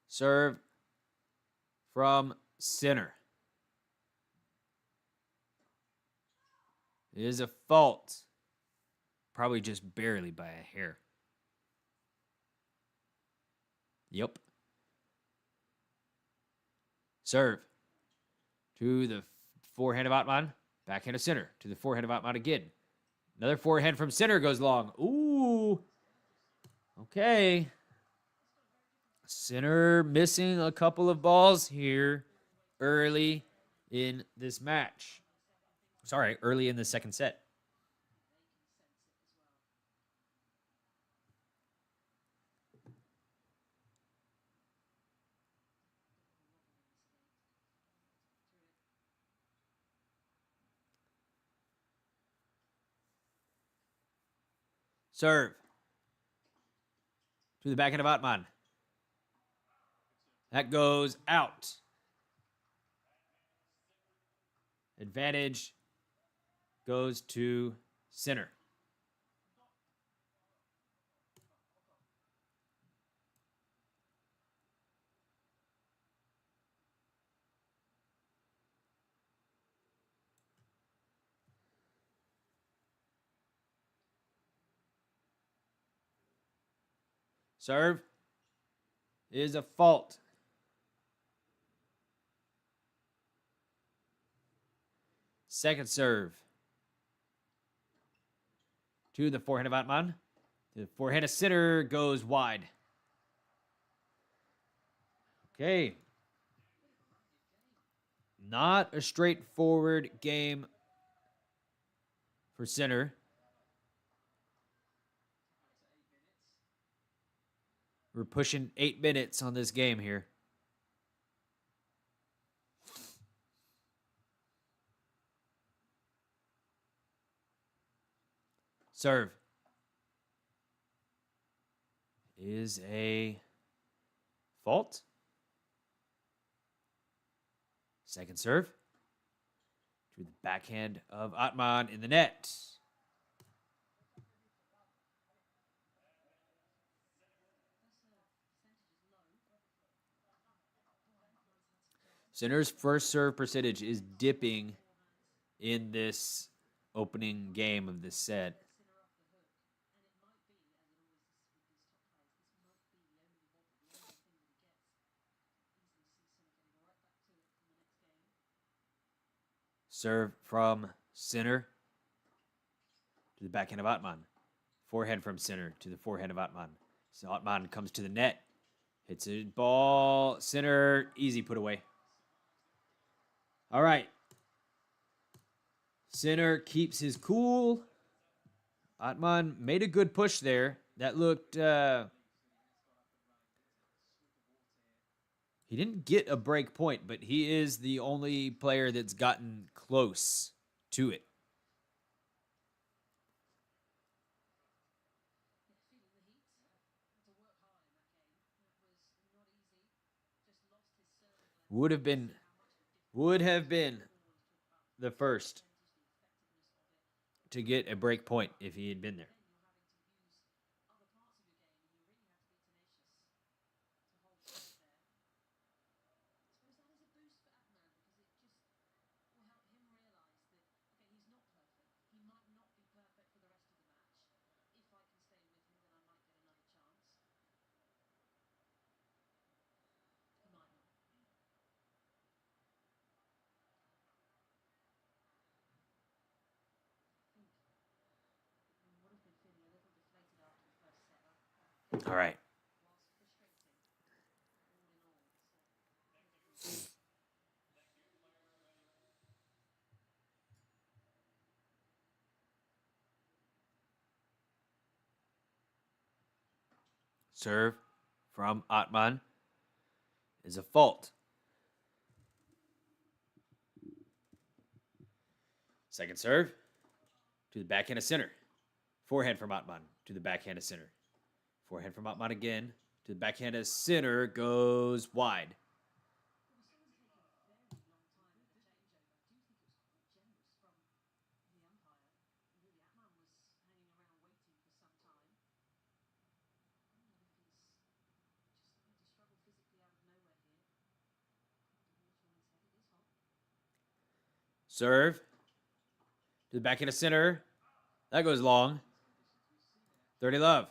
Serve from Sinner. It is a fault. Probably just barely by a hair. Yep. Serve to the forehand of Atmane. Backhand of Sinner to the forehand of Atmane again. Another forehand from Sinner goes long. Ooh. Okay. Sinner missing a couple of balls here early in this match. Sorry, early in the second set. Serve to the backhand of Atmane. That goes out. Advantage goes to Sinner. Serve is a fault. Second serve to the forehand of Atmane. The forehand of Sinner goes wide. Okay. Not a straightforward game for Sinner. We're pushing 8 minutes on this game here. Serve is a fault. Second serve to the backhand of Atmane in the net. Sinner's first serve percentage is dipping in this opening game of this set. Serve from Sinner to the backhand of Atmane. Forehand from Sinner to the forehand of Atmane. So Atmane comes to the net. Hits a ball. Sinner, easy put away. All right. Sinner keeps his cool. Atmane made a good push there. That looked... he didn't get a break point, but he is the only player that's gotten close to it. Would have been the first to get a break point if he had been there. All right. Serve from Atmane is a fault. Second serve to the backhand of Sinner. Forehand from Atmane to the backhand of Sinner. Forehand from Atmane again to the backhand of Sinner goes wide. Serve to the backhand of Sinner. That goes long. 30 love.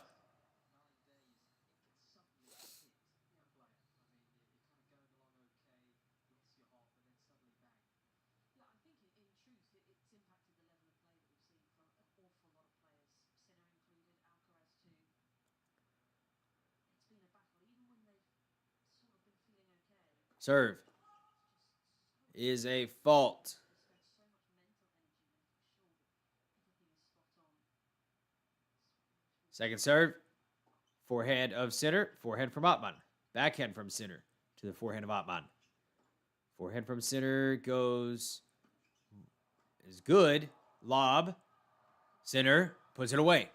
Serve is a fault. Second serve. Forehand of Sinner. Forehand from Atmane. Backhand from Sinner to the forehand of Atmane. Forehand from Sinner goes is good. Lob. Sinner puts it away.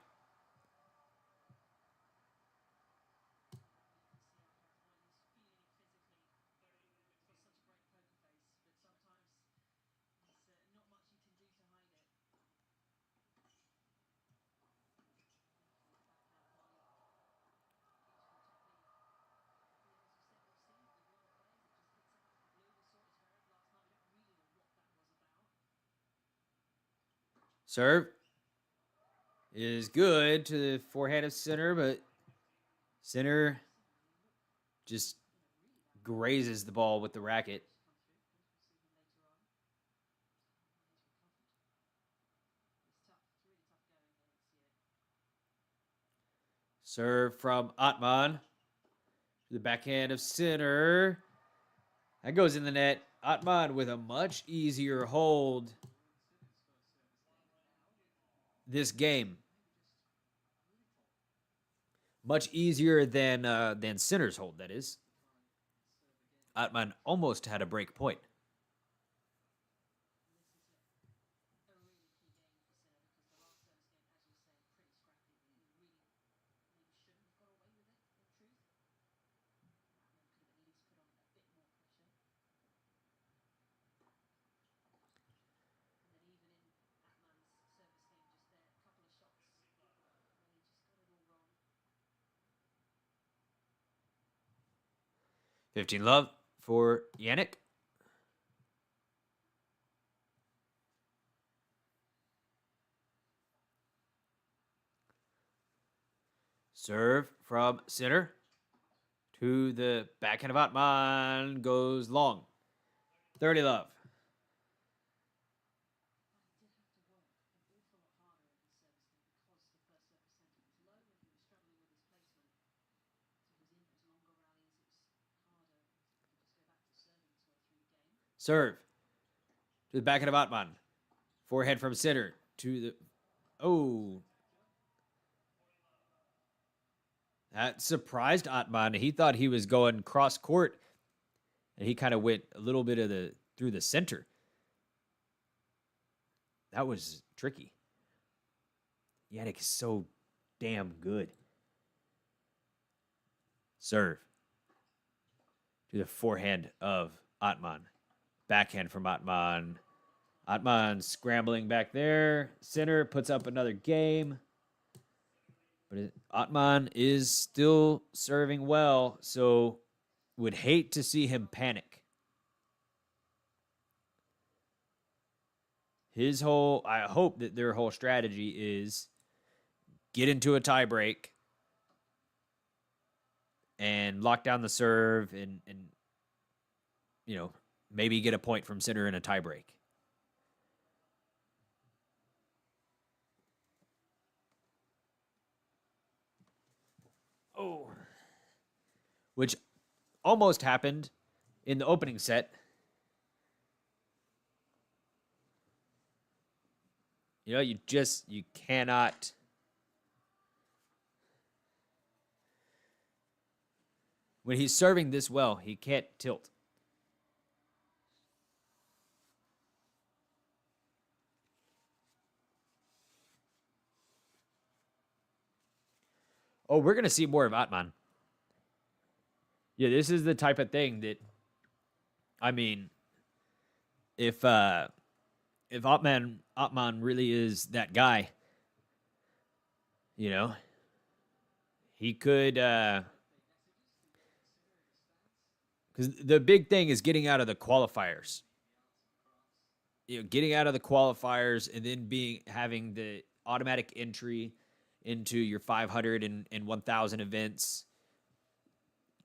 Serve is good to the forehand of Sinner, but Sinner just grazes the ball with the racket. Serve from Atmane to the backhand of Sinner. That goes in the net. Atmane with a much easier hold this game. Much easier than Sinner's hold, that is. Atmane almost had a break point. $15 love for Jannik. Serve from Sinner to the backhand of Atmane goes long. 30 love. Serve to the backhand of Atmane. Forehand from Sinner to the... Oh. That surprised Atmane. He thought he was going cross court, and he kind of went a little bit of through the center. That was tricky. Jannik is so damn good. Serve to the forehand of Atmane. Backhand from Atmane. Atmane scrambling back there. Sinner puts up another game. But Atmane is still serving well, so would hate to see him panic. I hope that their whole strategy is get into a tiebreak and lock down the serve and maybe get a point from Sinner in a tiebreak. Oh. which almost happened in the opening set. You know, you cannot. When he's serving this well, he can't tilt. Oh, we're going to see more of Atmane. Yeah, this is the type of thing that, I mean, if Atmane really is that guy, you know, he could, because the big thing is getting out of the qualifiers. You know, getting out of the qualifiers and then having the automatic entry into your 500 and 1,000 events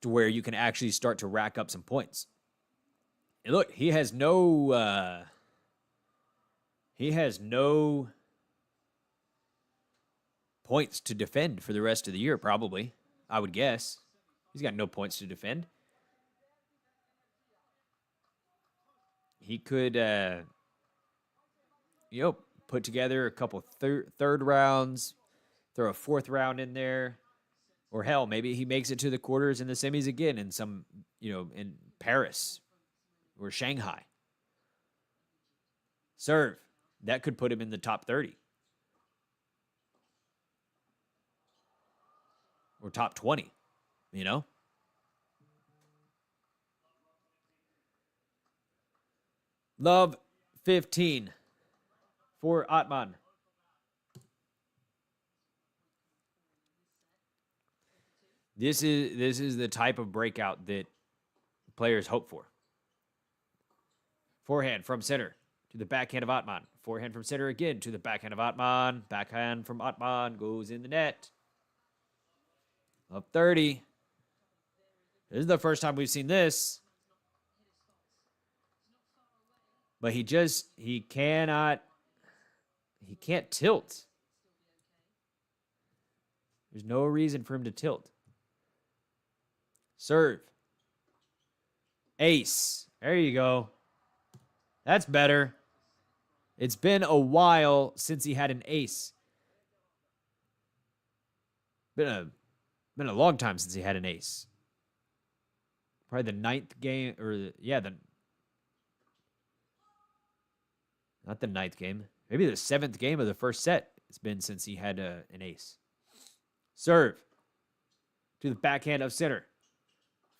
to where you can actually start to rack up some points. And look, he has no points to defend for the rest of the year, probably. I would guess. He's got no points to defend. He could, put together a couple third rounds, throw a fourth round in there. Or hell, maybe he makes it to the quarters and the semis again in some, in Paris or Shanghai. Serve. That could put him in the top 30. Or top 20, Love 15 for Atmane. This is the type of breakout that players hope for. Forehand from center to the backhand of Atmane. Forehand from center again to the backhand of Atmane. Backhand from Atmane goes in the net. Up 30. This is the first time we've seen this. But he can't tilt. There's no reason for him to tilt. Serve. Ace. There you go. That's better. It's been a while since he had an ace. Been a long time since he had an ace. Probably the 9th game, not the 9th game. Maybe the 7th game of the first set. It's been since he had an ace. Serve. To the backhand of center.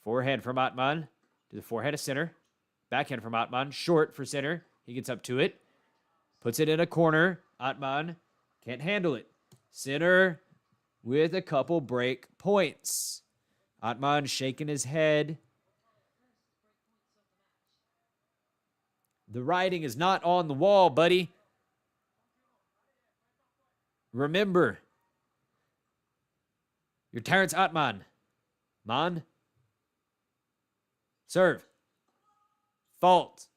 Forehand from Atmane. To the forehand of center. Backhand from Atmane. Short for center. He gets up to it. Puts it in a corner. Atmane can't handle it. Sinner with a couple break points. Atmane shaking his head. The writing is not on the wall, buddy. Remember, you're Terence Atmane. Man. Serve. Fault.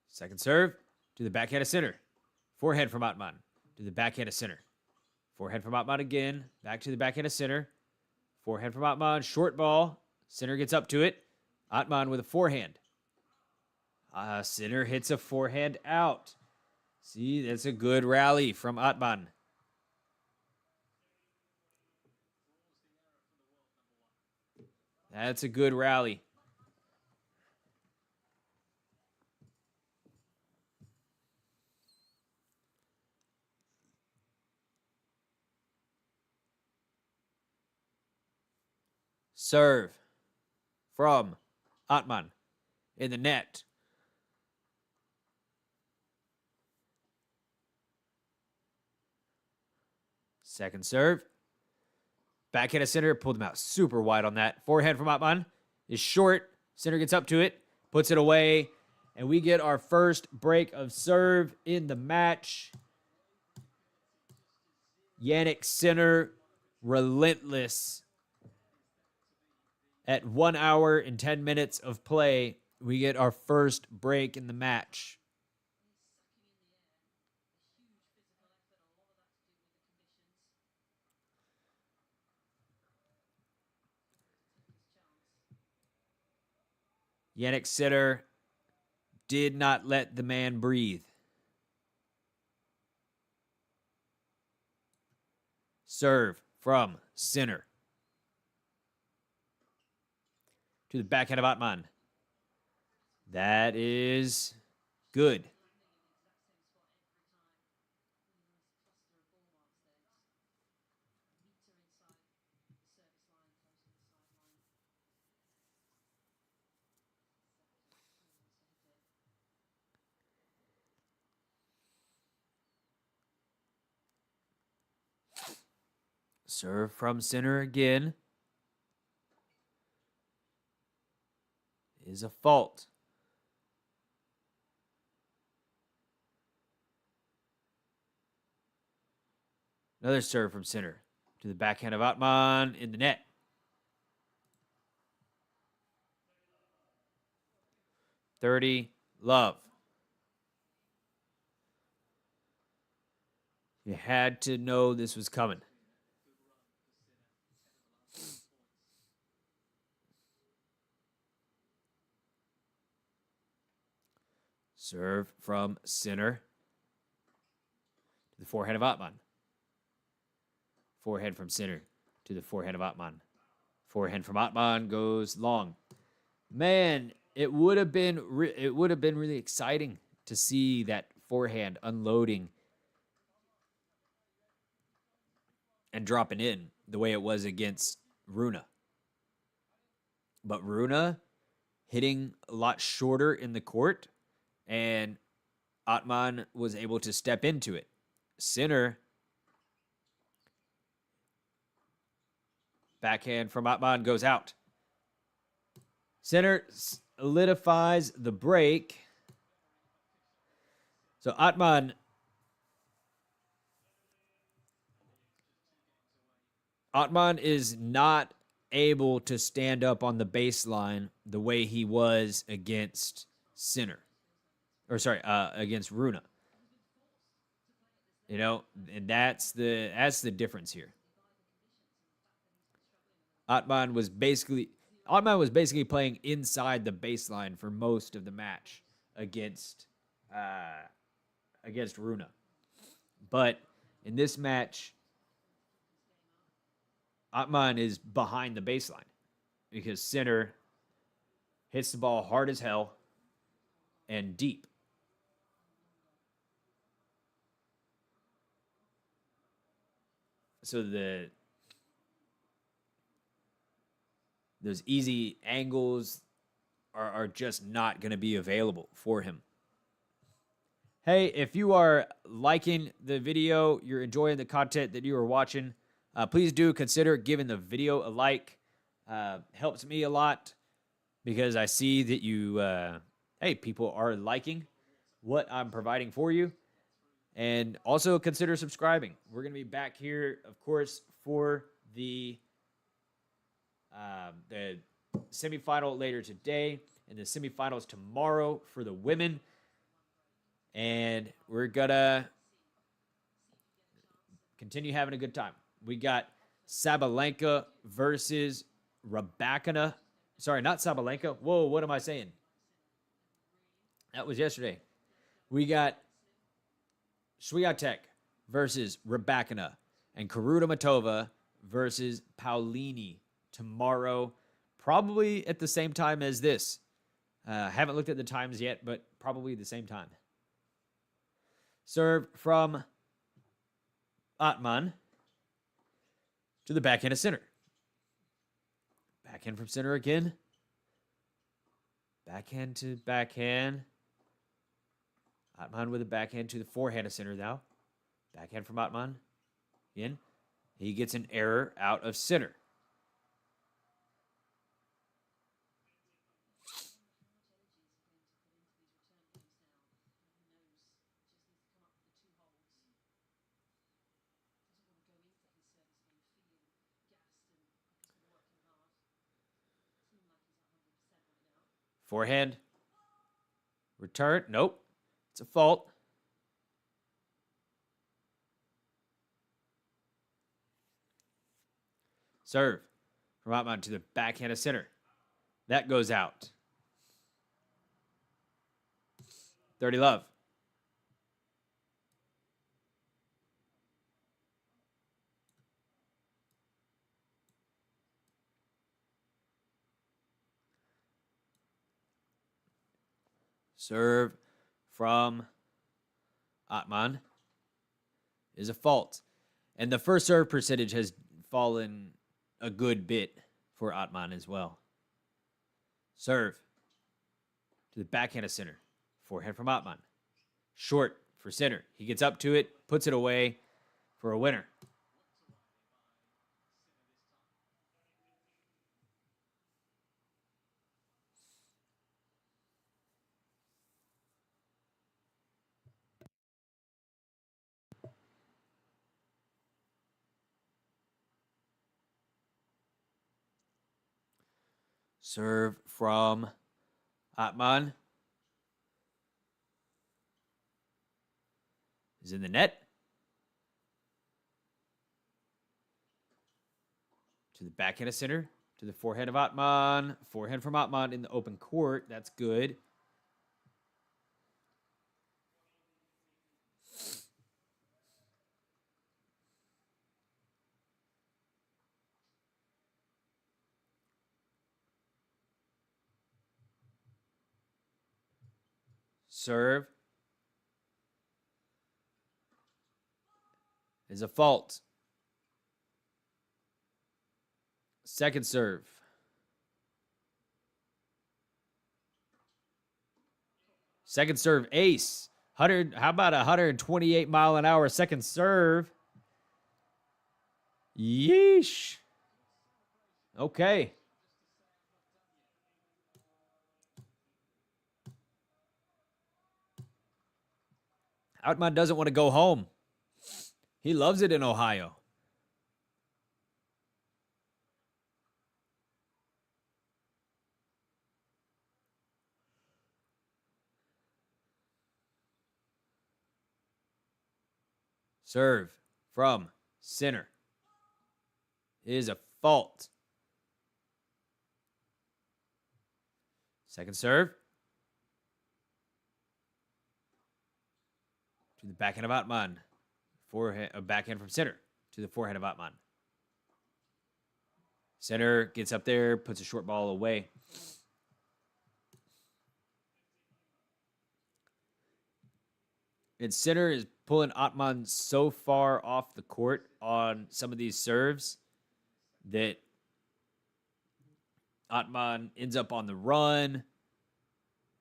Second serve to the backhand of center. Forehand from Atmane to the backhand of center. Forehand from Atmane again. Back to the backhand of center. Forehand from Atmane. Short ball. Center gets up to it. Atmane with a forehand. Sinner hits a forehand out. See, that's a good rally from Atmane. That's a good rally. Serve from Atmane in the net. Second serve. Backhand of center, pulled him out super wide on that. Forehand from Atmane is short. Center gets up to it, puts it away, and we get our first break of serve in the match. Jannik Sinner, relentless. At 1 hour and 10 minutes of play, we get our first break in the match. Jannik Sinner did not let the man breathe. Serve from Sinner. To the backhand of Atmane. That is good. Serve from Sinner again. Is a fault. Another serve from Sinner. To the backhand of Atmane in the net. .30 love. You had to know this was coming. Serve from Sinner. To the forehand of Atmane. Forehand from Sinner. To the forehand of Atmane. Forehand from Atmane goes long. Man, it would have been really exciting to see that forehand unloading and dropping in the way it was against Rune. But Rune hitting a lot shorter in the court, and Atmane was able to step into it. Sinner, backhand from Atmane goes out. Sinner solidifies the break. So Atmane is not able to stand up on the baseline the way he was against Sinner. Or sorry, against Rune. You know, and that's the difference here. Atmane was basically playing inside the baseline for most of the match against Rune. But in this match, Atmane is behind the baseline because Sinner hits the ball hard as hell and deep. So those easy angles are just not going to be available for him. Hey, if you are liking the video, you're enjoying the content that you are watching, please do consider giving the video a like. Helps me a lot because I see that you, people are liking what I'm providing for you. And also consider subscribing. We're going to be back here, of course, for the semifinal later today and the semifinals tomorrow for the women. And we're going to continue having a good time. We got Sabalenka versus Rybakina. Sorry, not Sabalenka. Whoa, what am I saying? That was yesterday. We got Swiatek versus Rybakina and Kurudamatova versus Paulini tomorrow, probably at the same time as this. Haven't looked at the times yet, but probably the same time. Serve from Atmane to the backhand of Sinner. Backhand from Sinner again. Backhand to backhand. Atmane with a backhand to the forehand of Sinner now. Backhand from Atmane. Again. He gets an error out of Sinner. Forehand. Return. Nope. It's a fault. Serve from Atmane to the backhand of Sinner. That goes out. 30 love. Serve from Atmane is a fault. And the first serve percentage has fallen a good bit for Atmane as well. Serve to the backhand of Sinner. Forehand from Atmane. Short for Sinner. He gets up to it, puts it away for a winner. Serve from Atmane is in the net. To the backhand of Sinner. To the forehand of Atmane. Forehand from Atmane in the open court. That's good. Serve is a fault. Second serve. Second serve ace. 100. How about 128 mile an hour second serve? Yeesh. Okay. Atmane doesn't want to go home. He loves it in Ohio. Serve from Sinner is a fault. Second serve. To the backhand of Atmane. Backhand from Sinner to the forehand of Atmane. Sinner gets up there, puts a short ball away. And Sinner is pulling Atmane so far off the court on some of these serves that Atmane ends up on the run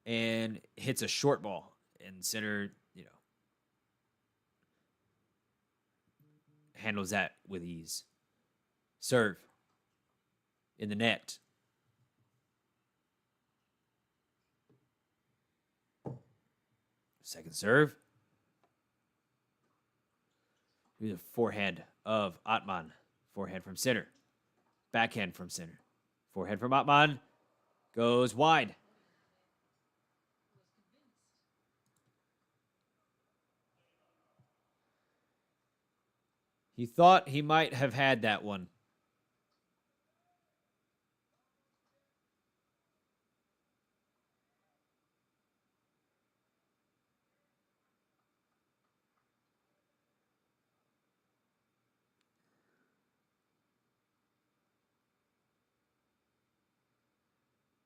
and hits a short ball. And Sinner, handles that with ease. Serve in the net. Second serve. Here's a forehand of Atmane. Forehand from Sinner. Backhand from Sinner. Forehand from Atmane. Goes wide. He thought he might have had that one.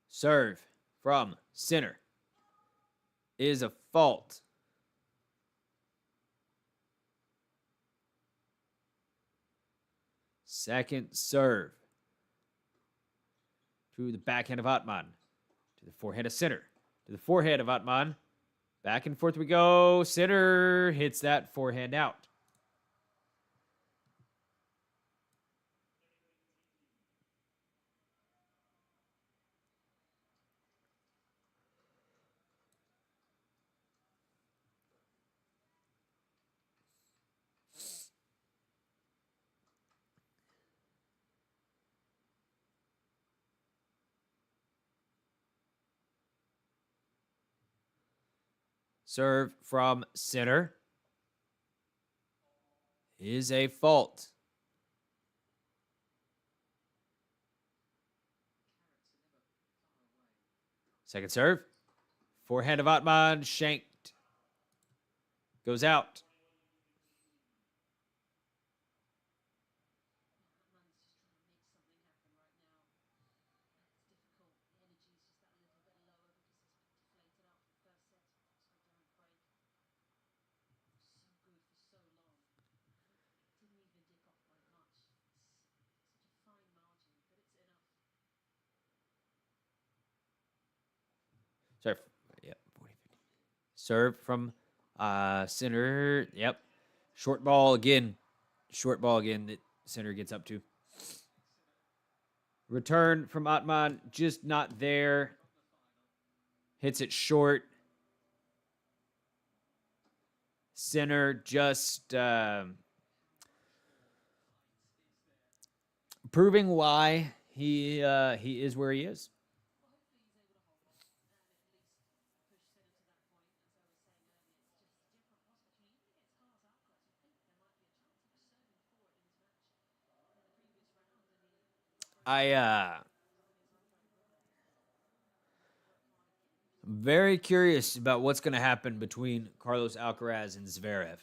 Serve from Sinner is a fault. Second serve to the backhand of Atmane. To the forehand of Sinner. To the forehand of Atmane. Back and forth we go. Sinner hits that forehand out. Serve from Sinner is a fault. Second serve. Forehand of Atmane shanked goes out. Sorry. Yep. 40, 50. Serve from Sinner. Yep. Short ball again. Short ball again that Sinner gets up to. Return from Atmane. Just not there. Hits it short. Sinner just proving why he is where he is. I'm very curious about what's going to happen between Carlos Alcaraz and Zverev.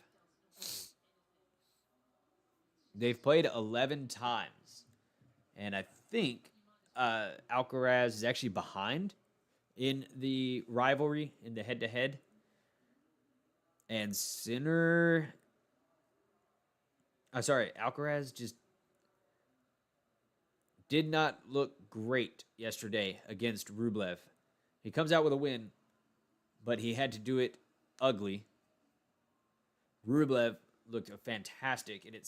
They've played 11 times, and I think Alcaraz is actually behind in the rivalry, in the head-to-head. And Sinner... Alcaraz just did not look great yesterday against Rublev. He comes out with a win, but he had to do it ugly. Rublev looked fantastic, and it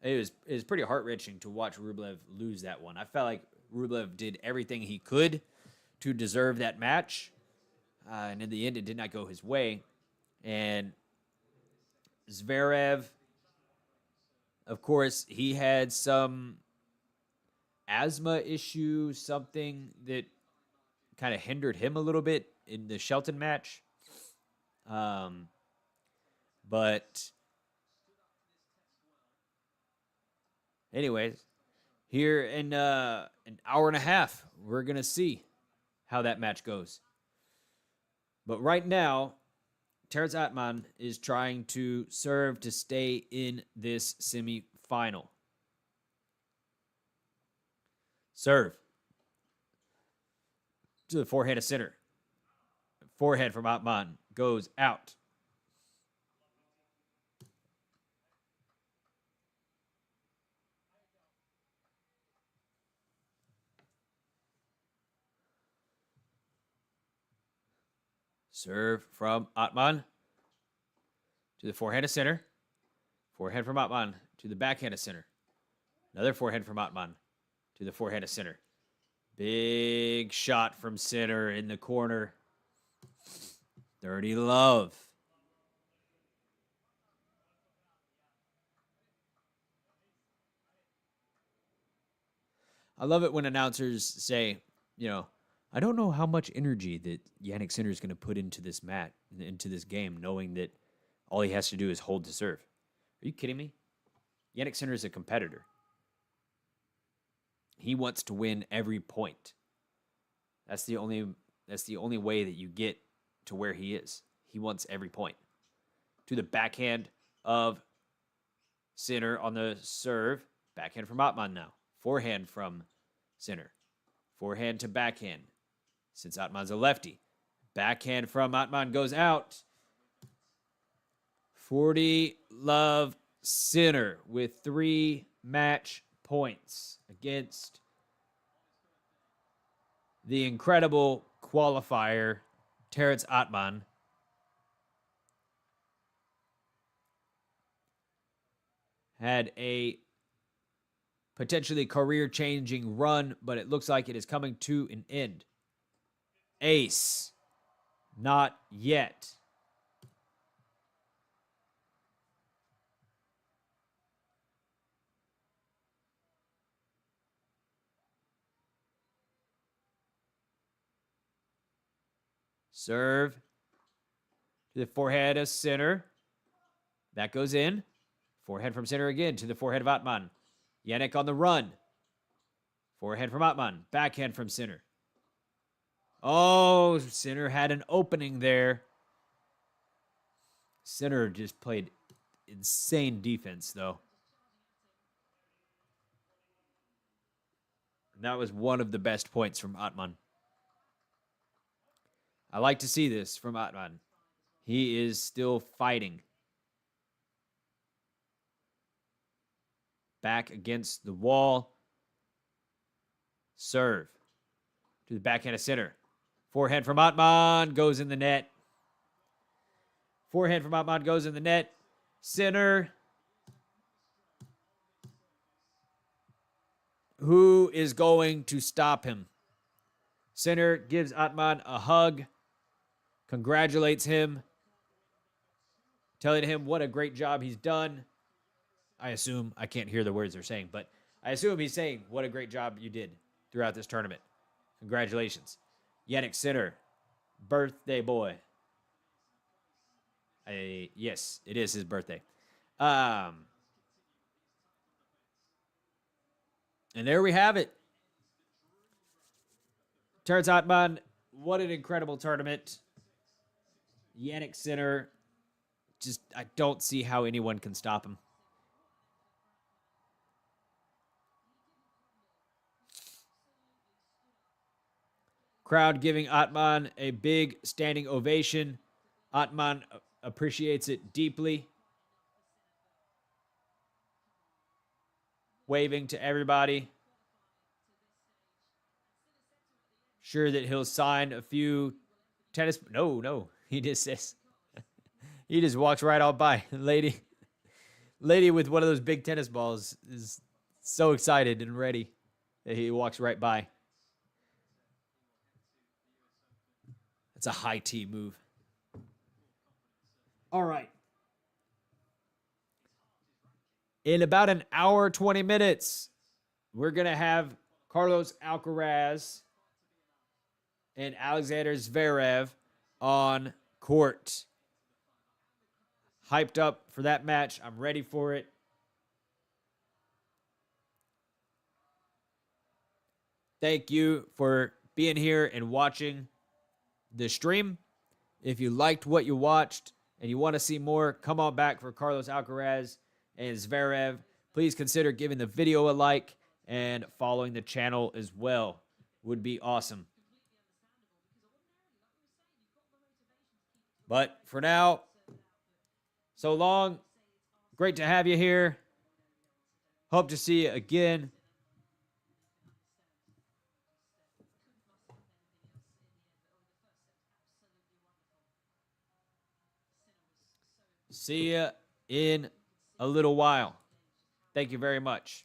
was pretty heart-wrenching to watch Rublev lose that one. I felt like Rublev did everything he could to deserve that match, and in the end, it did not go his way. And Zverev, of course, he had some asthma issue, something that kind of hindered him a little bit in the Shelton match. But anyways, here in an hour and a half, we're going to see how that match goes. But right now, Terence Atmane is trying to serve to stay in this semifinal. Serve. To the forehand of Sinner. Forehand from Atmane goes out. Serve from Atmane to the forehand of Sinner. Forehand from Atmane to the backhand of Sinner. Another forehand from Atmane to the forehand of Sinner. Big shot from Sinner in the corner. Dirty love. I love it when announcers say, I don't know how much energy that Jannik Sinner is going to put into this into this game, knowing that all he has to do is hold to serve. Are you kidding me? Jannik Sinner is a competitor. He wants to win every point. That's the only way that you get to where he is. He wants every point. To the backhand of Sinner on the serve. Backhand from Atmane now. Forehand from Sinner. Forehand to backhand. Since Atmane's a lefty. Backhand from Atmane goes out. 40 love Sinner with 3 match points against the incredible qualifier, Terence Atmane. Had a potentially career-changing run, but it looks like it is coming to an end. Ace. Not yet. Serve to the forehand of Sinner. That goes in. Forehand from Sinner again to the forehead of Atmane. Jannik on the run. Forehand from Atmane. Backhand from Sinner. Oh, Sinner had an opening there. Sinner just played insane defense, though. And that was one of the best points from Atmane. I like to see this from Atmane. He is still fighting. Back against the wall. Serve. To the backhand of Sinner. Forehand from Atmane goes in the net. Forehand from Atmane goes in the net. Sinner. Who is going to stop him? Sinner gives Atmane a hug. Congratulates him. Telling him what a great job he's done. I assume, I can't hear the words they're saying, but I assume he's saying what a great job you did throughout this tournament. Congratulations. Jannik Sinner, birthday boy. Yes, it is his birthday. And there we have it. Terence Atmane, what an incredible tournament. Jannik Sinner, just, I don't see how anyone can stop him. Crowd giving Atmane a big standing ovation. Atmane appreciates it deeply. Waving to everybody. Sure that he'll sign a few tennis. No. He just says. He just walks right on by. Lady with one of those big tennis balls is so excited and ready that he walks right by. That's a high tee move. All right. In about an hour, 20 minutes, we're going to have Carlos Alcaraz and Alexander Zverev on court. Hyped up for that match. I'm ready for it. Thank you for being here and watching the stream. If you liked what you watched and you want to see more, come on back for Carlos Alcaraz and Zverev. Please consider giving the video a like and following the channel as well. Would be awesome. But for now, so long. Great to have you here. Hope to see you again. See you in a little while. Thank you very much.